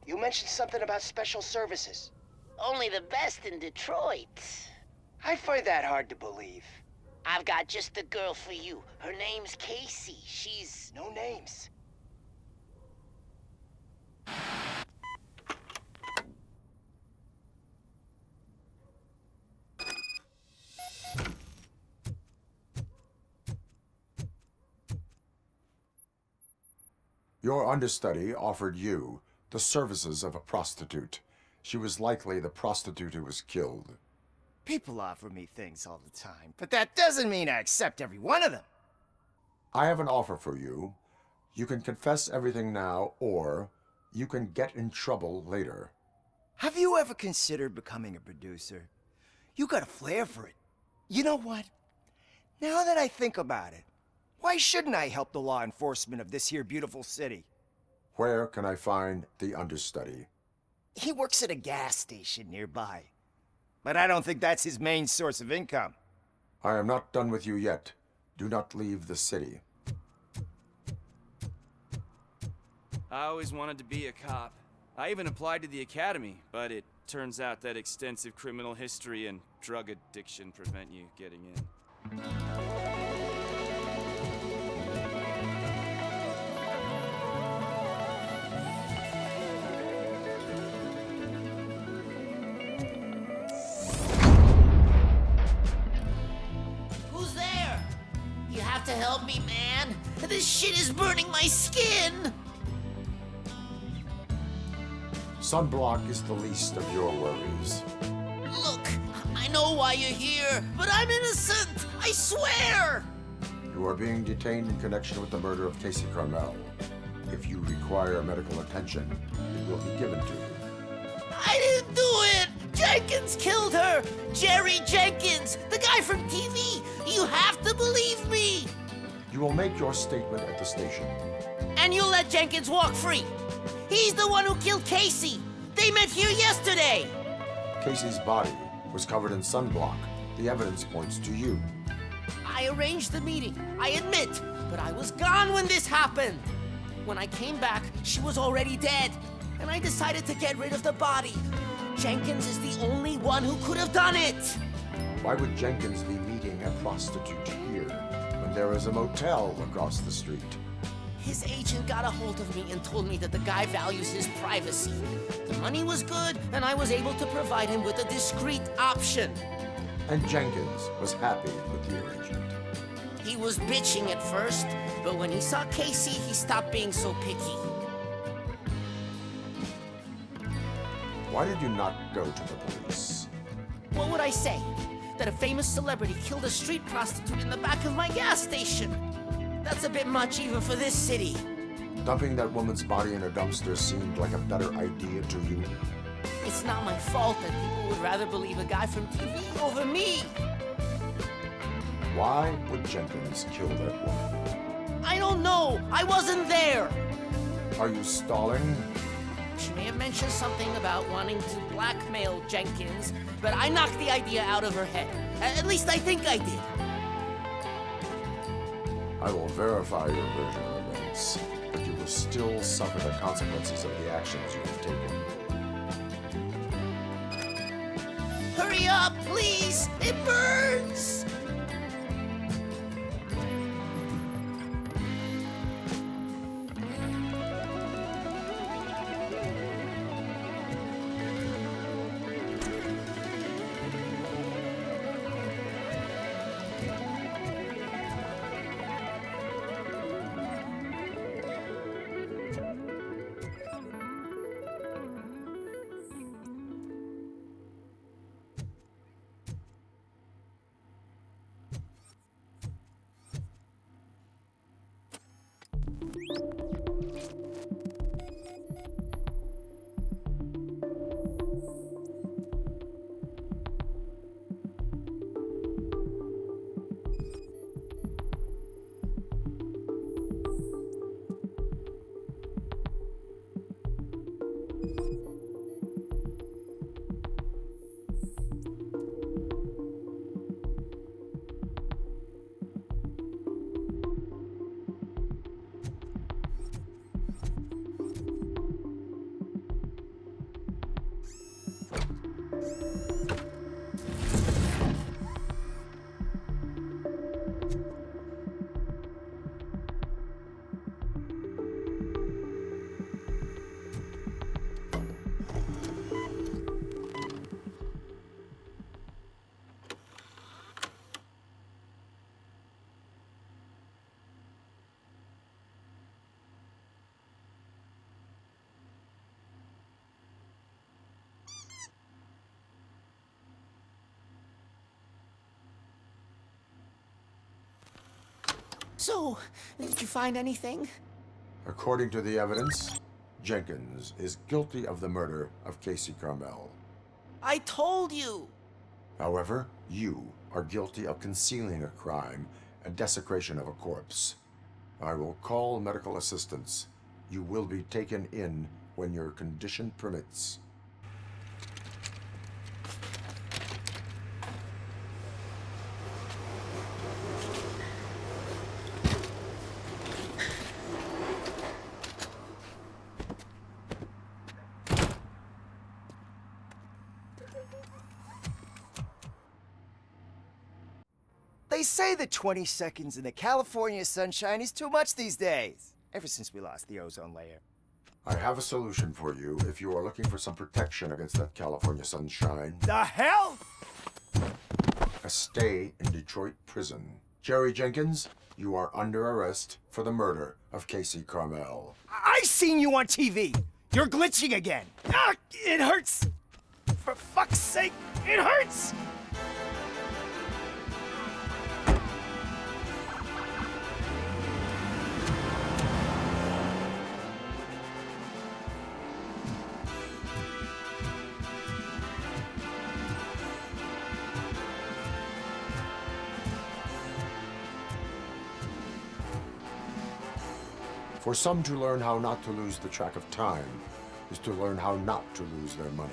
You mentioned something about special services. Only the best in Detroit. I find that hard to believe. I've got just the girl for you. Her name's Casey. She's... No names. Your understudy offered you the services of a prostitute. She was likely the prostitute who was killed. People offer me things all the time, but that doesn't mean I accept every one of them. I have an offer for you. You can confess everything now, or you can get in trouble later. Have you ever considered becoming a producer? You got a flair for it. You know what? Now that I think about it, why shouldn't I help the law enforcement of this here beautiful city? Where can I find the understudy? He works at a gas station nearby. But I don't think that's his main source of income. I am not done with you yet. Do not leave the city. I always wanted to be a cop. I even applied to the academy, but it turns out that extensive criminal history and drug addiction prevent you getting in. To help me, man. This shit is burning my skin. Sunblock is the least of your worries. Look, I know why you're here, but I'm innocent. I swear. You are being detained in connection with the murder of Casey Carmel. If you require medical attention, it will be given to you. I didn't do it. Jenkins killed her. Jerry Jenkins, the guy from TV. You have to believe me. You will make your statement at the station. And you'll let Jenkins walk free. He's the one who killed Casey. They met here yesterday. Casey's body was covered in sunblock. The evidence points to you. I arranged the meeting, I admit, but I was gone when this happened. When I came back, she was already dead, and I decided to get rid of the body. Jenkins is the only one who could have done it. Why would Jenkins be meeting a prostitute here when there is a motel across the street? His agent got a hold of me and told me that the guy values his privacy. The money was good, and I was able to provide him with a discreet option. And Jenkins was happy with the arrangement. He was bitching at first, but when he saw Casey, he stopped being so picky. Why did you not go to the police? What would I say? That a famous celebrity killed a street prostitute in the back of my gas station? That's a bit much even for this city. Dumping that woman's body in a dumpster seemed like a better idea to you? It's not my fault that people would rather believe a guy from TV over me. Why would Jenkins kill that woman? I don't know. I wasn't there. Are you stalling? She may have mentioned something about wanting to blackmail Jenkins, but I knocked the idea out of her head. At least I think I did. I will verify your version of events, but you will still suffer the consequences of the actions you have taken. Hurry up, please! It burns! So, did you find anything? According to the evidence, Jenkins is guilty of the murder of Casey Carmel. I told you! However, you are guilty of concealing a crime and desecration of a corpse. I will call medical assistance. You will be taken in when your condition permits. They say that 20 seconds in the California sunshine is too much these days, ever since we lost the ozone layer. I have a solution for you if you are looking for some protection against that California sunshine. The hell? A stay in Detroit prison. Jerry Jenkins, you are under arrest for the murder of Casey Carmel. I seen you on TV. You're glitching again. Ah, it hurts. For fuck's sake, it hurts. For some to learn how not to lose the track of time is to learn how not to lose their money.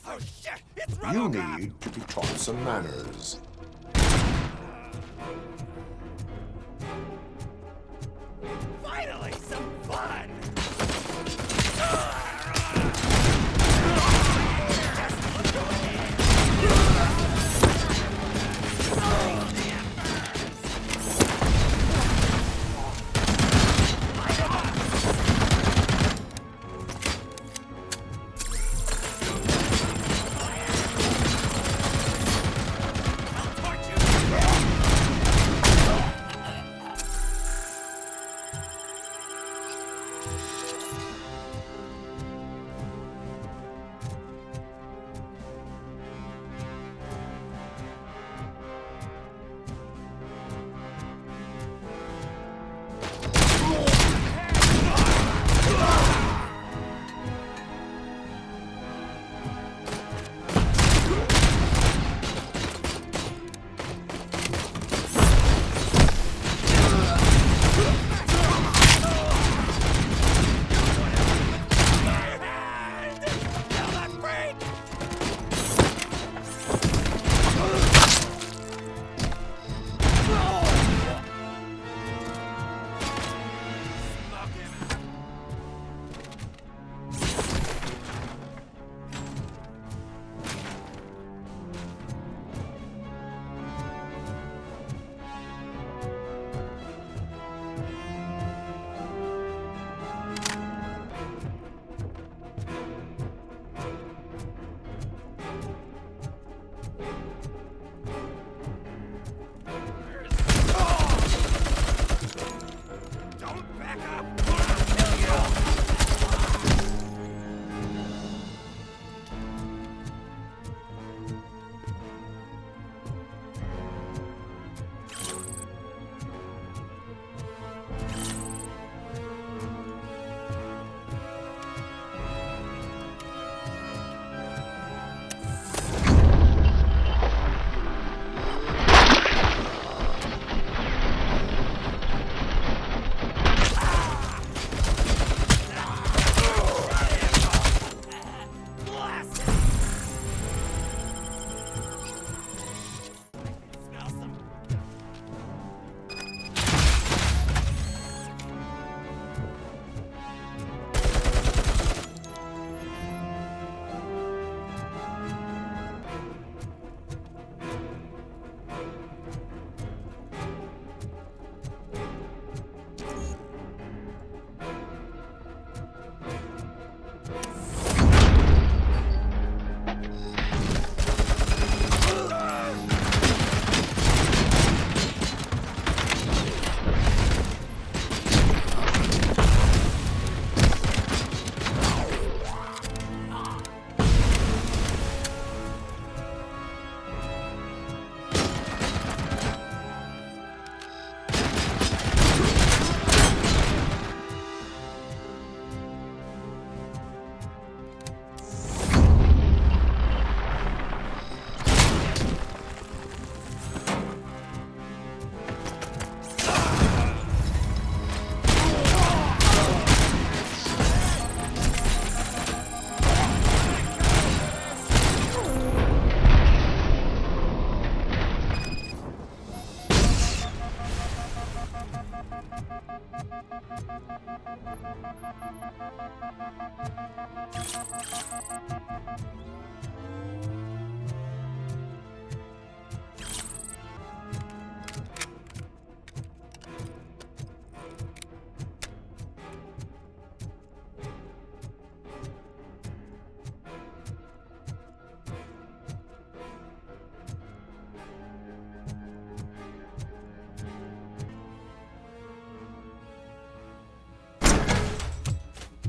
Oh shit! It's You RoboCop! need to be taught some manners. Finally, some fun!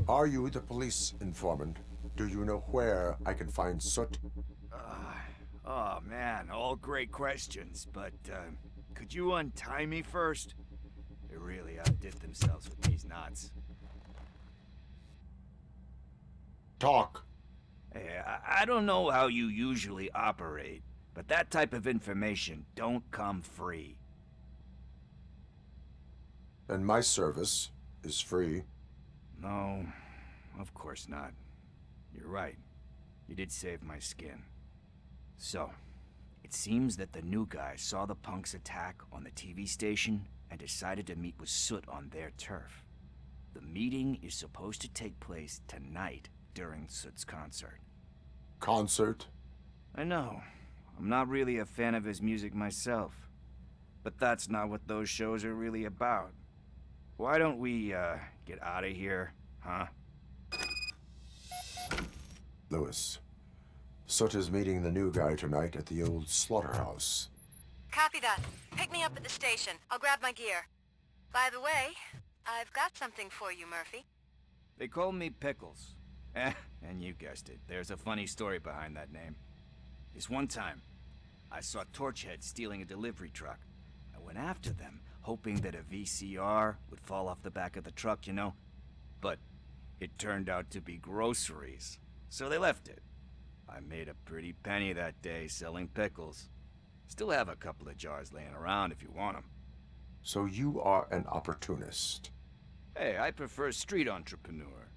Are you the police informant? Do you know where I can find Soot? Oh man, all great questions, but could you untie me first? They really outdid themselves with these knots. Talk. Hey, I don't know how you usually operate, but that type of information don't come free. And my service is free. No, of course not. You're right. You did save my skin. So, it seems that the new guy saw the punks attack on the TV station and decided to meet with Soot on their turf. The meeting is supposed to take place tonight during Soot's concert. Concert? I know. I'm not really a fan of his music myself. But that's not what those shows are really about. Why don't we, get out of here, huh? Lewis, Soot is meeting the new guy tonight at the old slaughterhouse. Copy that. Pick me up at the station. I'll grab my gear. By the way, I've got something for you, Murphy. They call me Pickles. And you guessed it, there's a funny story behind that name. This one time, I saw Torchhead stealing a delivery truck. I went after them, hoping that a VCR would fall off the back of the truck, you know? But it turned out to be groceries, so they left it. I made a pretty penny that day selling pickles. Still have a couple of jars laying around if you want them. So you are an opportunist. Hey, I prefer street entrepreneur.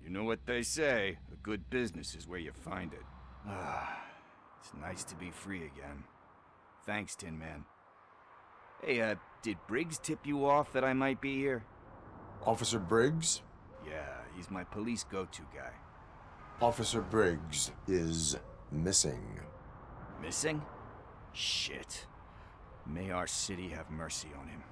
You know what they say, a good business is where you find it. It's nice to be free again. Thanks, Tin Man. Hey, did Briggs tip you off that I might be here? Officer Briggs? Yeah, he's my police go-to guy. Officer Briggs is missing. Missing? Shit. May our city have mercy on him.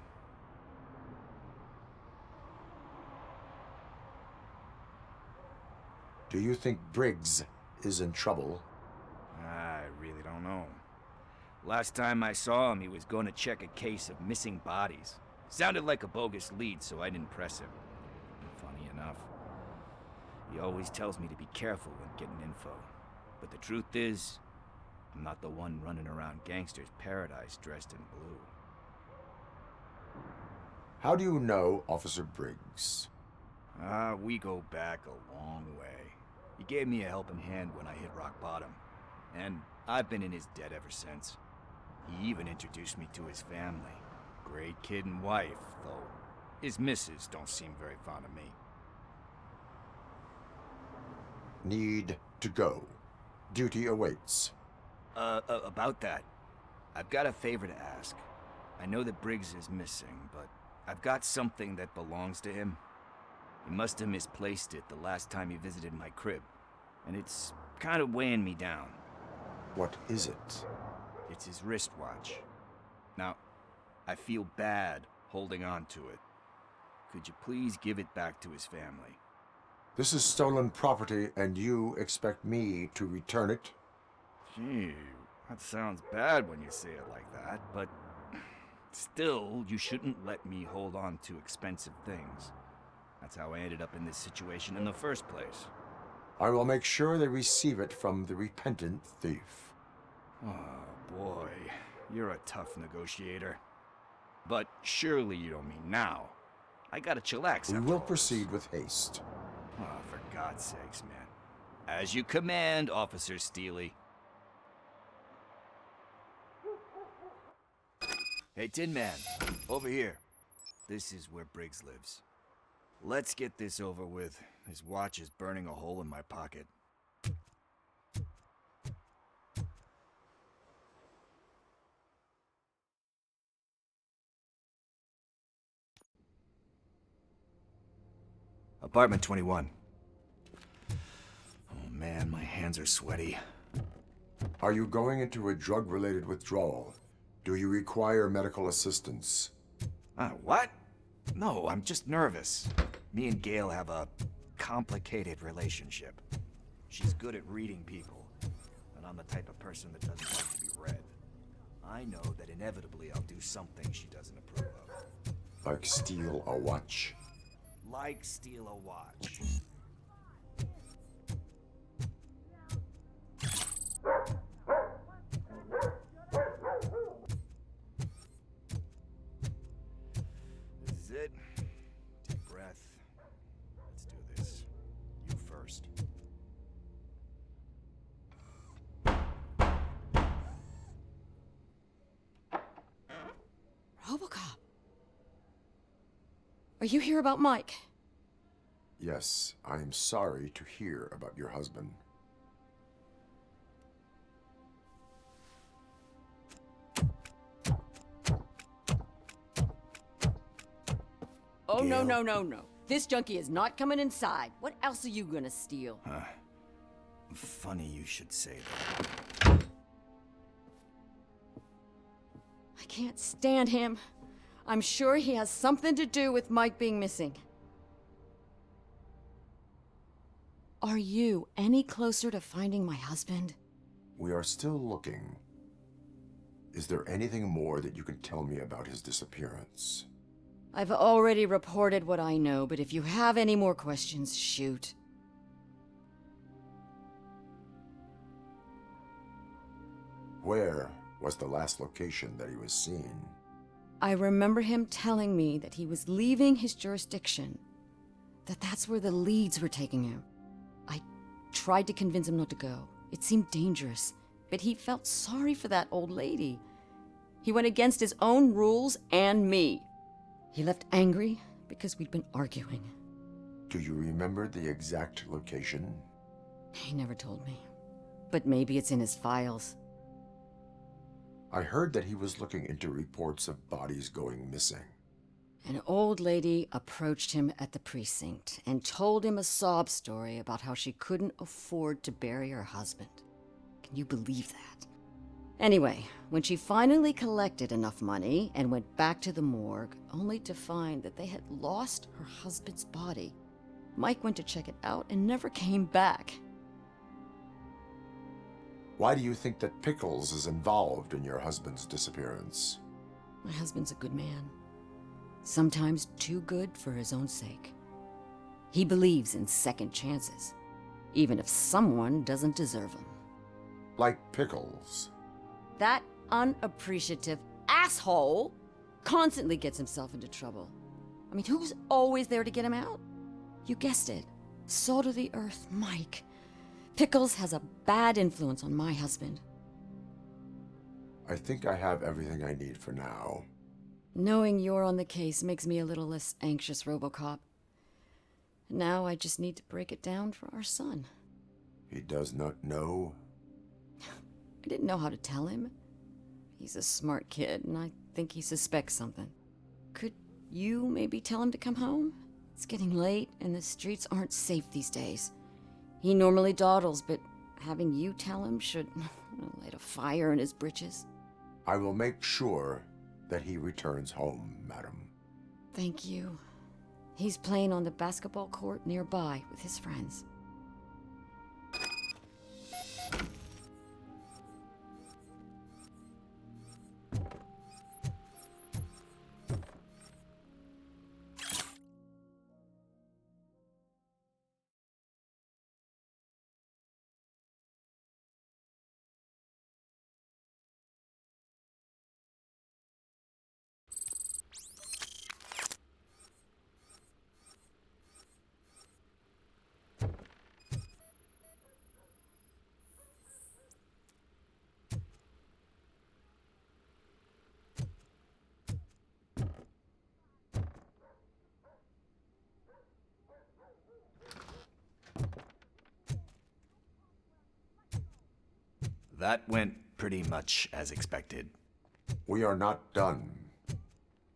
Do you think Briggs is in trouble? I really don't know. Last time I saw him, he was going to check a case of missing bodies. Sounded like a bogus lead, so I didn't press him. Funny enough, he always tells me to be careful when getting info. But the truth is, I'm not the one running around gangster's paradise dressed in blue. How do you know Officer Briggs? We go back a long way. He gave me a helping hand when I hit rock bottom. And I've been in his debt ever since. He even introduced me to his family. Great kid and wife, though his missus don't seem very fond of me. Need to go. Duty awaits. About that, I've got a favor to ask. I know that Briggs is missing, but I've got something that belongs to him. He must have misplaced it the last time he visited my crib, and it's kind of weighing me down. What is it? It's his wristwatch. Now, I feel bad holding on to it. Could you please give it back to his family? This is stolen property, and you expect me to return it? Gee, that sounds bad when you say it like that, but still, you shouldn't let me hold on to expensive things. That's how I ended up in this situation in the first place. I will make sure they receive it from the repentant thief. Oh, boy. You're a tough negotiator. But surely you don't mean now. I gotta chillax. We will proceed with haste. Oh, for God's sakes, man. As you command, Officer Steely. Hey, Tin Man. Over here. This is where Briggs lives. Let's get this over with. His watch is burning a hole in my pocket. Apartment 21. Oh man, my hands are sweaty. Are you going into a drug-related withdrawal? Do you require medical assistance? What? No, I'm just nervous. Me and Gail have a complicated relationship. She's good at reading people, and I'm the type of person that doesn't like to be read. I know that inevitably I'll do something she doesn't approve of. Like steal a watch? Like steal a watch. This is it. Deep breath. Let's do this. You first. RoboCop. Are you here about Mike? Yes, I am sorry to hear about your husband. Oh, no, no, no, no. This junkie is not coming inside. What else are you gonna steal? Funny you should say that. I can't stand him. I'm sure he has something to do with Mike being missing. Are you any closer to finding my husband? We are still looking. Is there anything more that you can tell me about his disappearance? I've already reported what I know, but if you have any more questions, shoot. Where was the last location that he was seen? I remember him telling me that he was leaving his jurisdiction, that that's where the leads were taking him. I tried to convince him not to go. It seemed dangerous, but he felt sorry for that old lady. He went against his own rules and me. He left angry because we'd been arguing. Do you remember the exact location? He never told me, but maybe it's in his files. I heard that he was looking into reports of bodies going missing. An old lady approached him at the precinct and told him a sob story about how she couldn't afford to bury her husband. Can you believe that? Anyway, when she finally collected enough money and went back to the morgue, only to find that they had lost her husband's body, Mike went to check it out and never came back. Why do you think that Pickles is involved in your husband's disappearance? My husband's a good man. Sometimes too good for his own sake. He believes in second chances, even if someone doesn't deserve them. Like Pickles. That unappreciative asshole constantly gets himself into trouble. I mean, who's always there to get him out? You guessed it. Salt of the earth, Mike. Pickles has a bad influence on my husband. I think I have everything I need for now. Knowing you're on the case makes me a little less anxious, RoboCop. Now I just need to break it down for our son. He does not know? I didn't know how to tell him. He's a smart kid, and I think he suspects something. Could you maybe tell him to come home? It's getting late, and the streets aren't safe these days. He normally dawdles, but having you tell him should light a fire in his britches. I will make sure that he returns home, madam. Thank you. He's playing on the basketball court nearby with his friends. That went pretty much as expected. We are not done.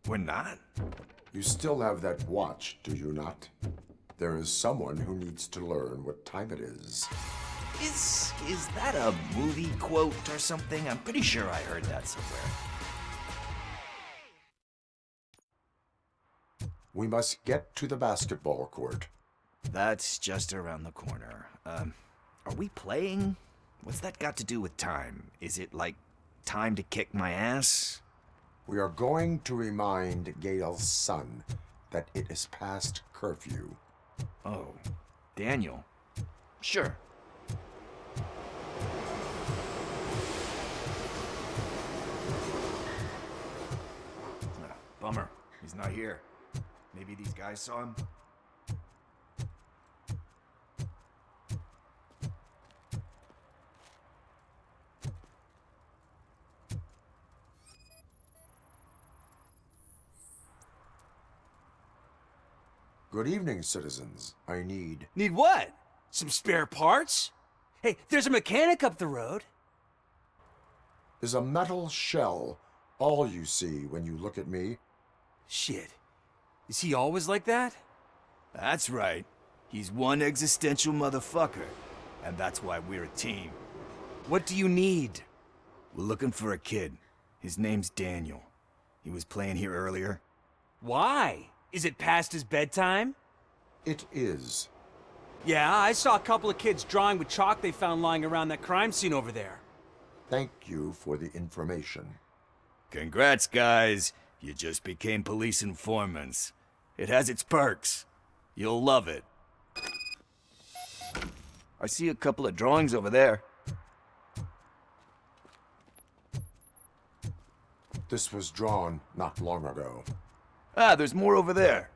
We're not? You still have that watch, do you not? There is someone who needs to learn what time it is. Is that a movie quote or something? I'm pretty sure I heard that somewhere. We must get to the basketball court. That's just around the corner. Are we playing? What's that got to do with time? Is it like time to kick my ass? We are going to remind Gail's son that it is past curfew. Oh, Daniel. Sure. Bummer. He's not here. Maybe these guys saw him? Good evening, citizens. I need... Need what? Some spare parts? Hey, there's a mechanic up the road. Is a metal shell all you see when you look at me? Shit. Is he always like that? That's right. He's one existential motherfucker. And that's why we're a team. What do you need? We're looking for a kid. His name's Daniel. He was playing here earlier. Why? Is it past his bedtime? It is. Yeah, I saw a couple of kids drawing with chalk they found lying around that crime scene over there. Thank you for the information. Congrats, guys. You just became police informants. It has its perks. You'll love it. I see a couple of drawings over there. This was drawn not long ago. Ah, there's more over there.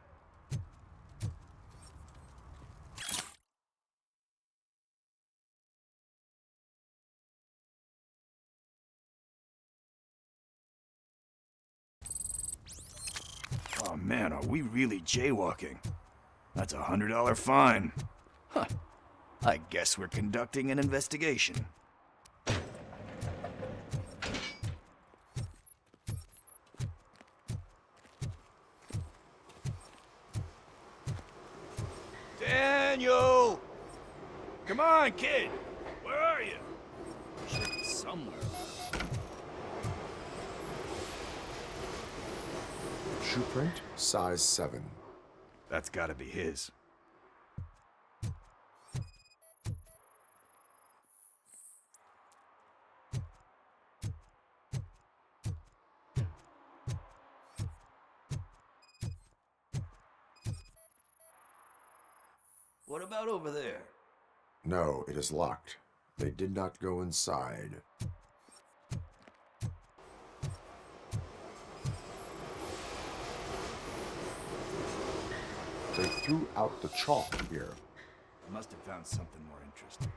Oh man, are we really jaywalking? That's a $100 fine. Huh. I guess we're conducting an investigation. Daniel! Come on, kid! Where are you? Should be somewhere. Shoe print, size 7. That's gotta be his. What about over there? No, it is locked. They did not go inside. They threw out the chalk here. Must have found something more interesting.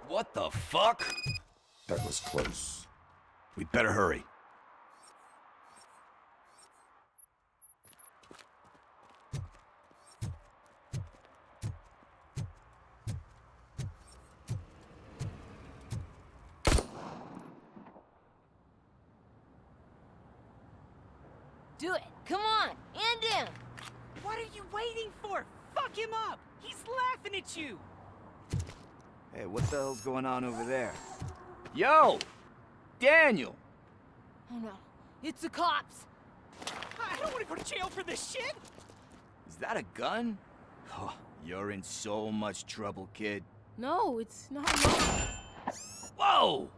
What the fuck? That was close. We'd better hurry. Do it. Come on. End him. What are you waiting for? Fuck him up. He's laughing at you. Hey, what the hell's going on over there? Yo! Daniel! Oh no. It's the cops. I don't want to go to jail for this shit. Is that a gun? Oh, you're in so much trouble, kid. No, it's not mine. Whoa!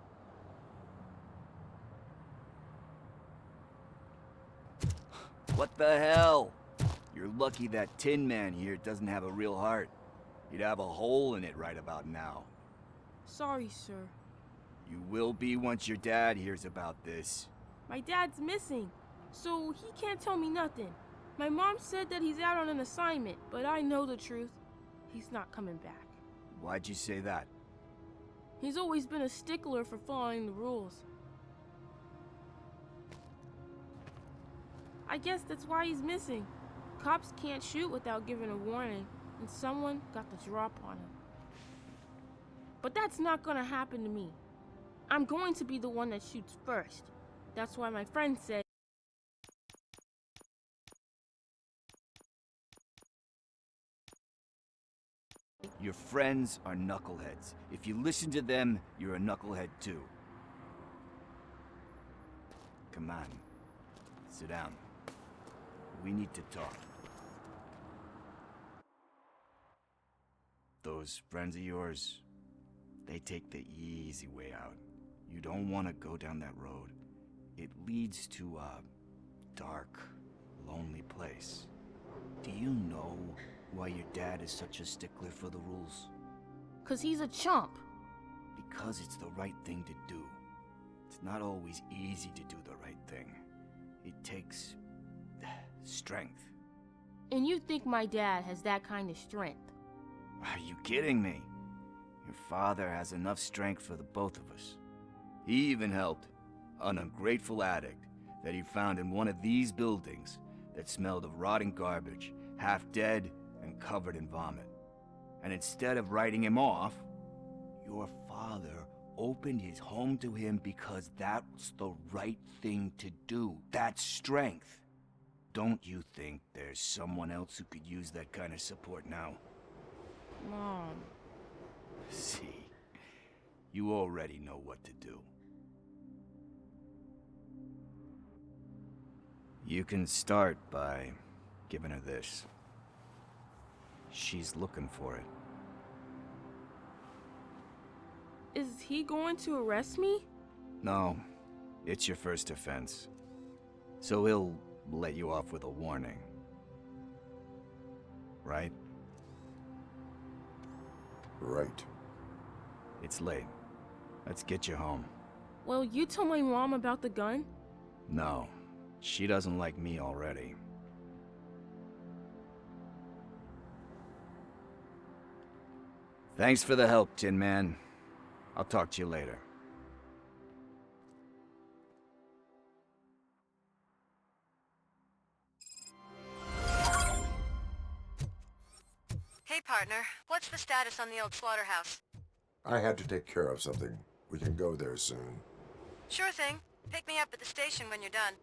What the hell? You're lucky that Tin Man here doesn't have a real heart. He'd have a hole in it right about now. Sorry, sir. You will be once your dad hears about this. My dad's missing, so he can't tell me nothing. My mom said that he's out on an assignment, but I know the truth. He's not coming back. Why'd you say that? He's always been a stickler for following the rules. I guess that's why he's missing. Cops can't shoot without giving a warning, and someone got the drop on him. But that's not gonna happen to me. I'm going to be the one that shoots first. That's why my friend said... Your friends are knuckleheads. If you listen to them, you're a knucklehead too. Come on. Sit down. We need to talk. Those friends of yours, they take the easy way out. You don't want to go down that road. It leads to a dark, lonely place. Do you know why your dad is such a stickler for the rules? 'Cause he's a chump. Because it's the right thing to do. It's not always easy to do the right thing. It takes strength. And you think my dad has that kind of strength? Are you kidding me? Your father has enough strength for the both of us. He even helped an ungrateful addict that he found in one of these buildings that smelled of rotting garbage, half dead and covered in vomit. And instead of writing him off, your father opened his home to him because that was the right thing to do. That's strength. Don't you think there's someone else who could use that kind of support now? Mom. See, you already know what to do. You can start by giving her this. She's looking for it. Is he going to arrest me? No, it's your first offense. So he'll let you off with a warning. Right? Right. It's late. Let's get you home. Well, you told my mom about the gun? No, she doesn't like me already. Thanks for the help, Tin Man. I'll talk to you later. Hey, partner. What's the status on the old slaughterhouse? I had to take care of something. We can go there soon. Sure thing. Pick me up at the station when you're done.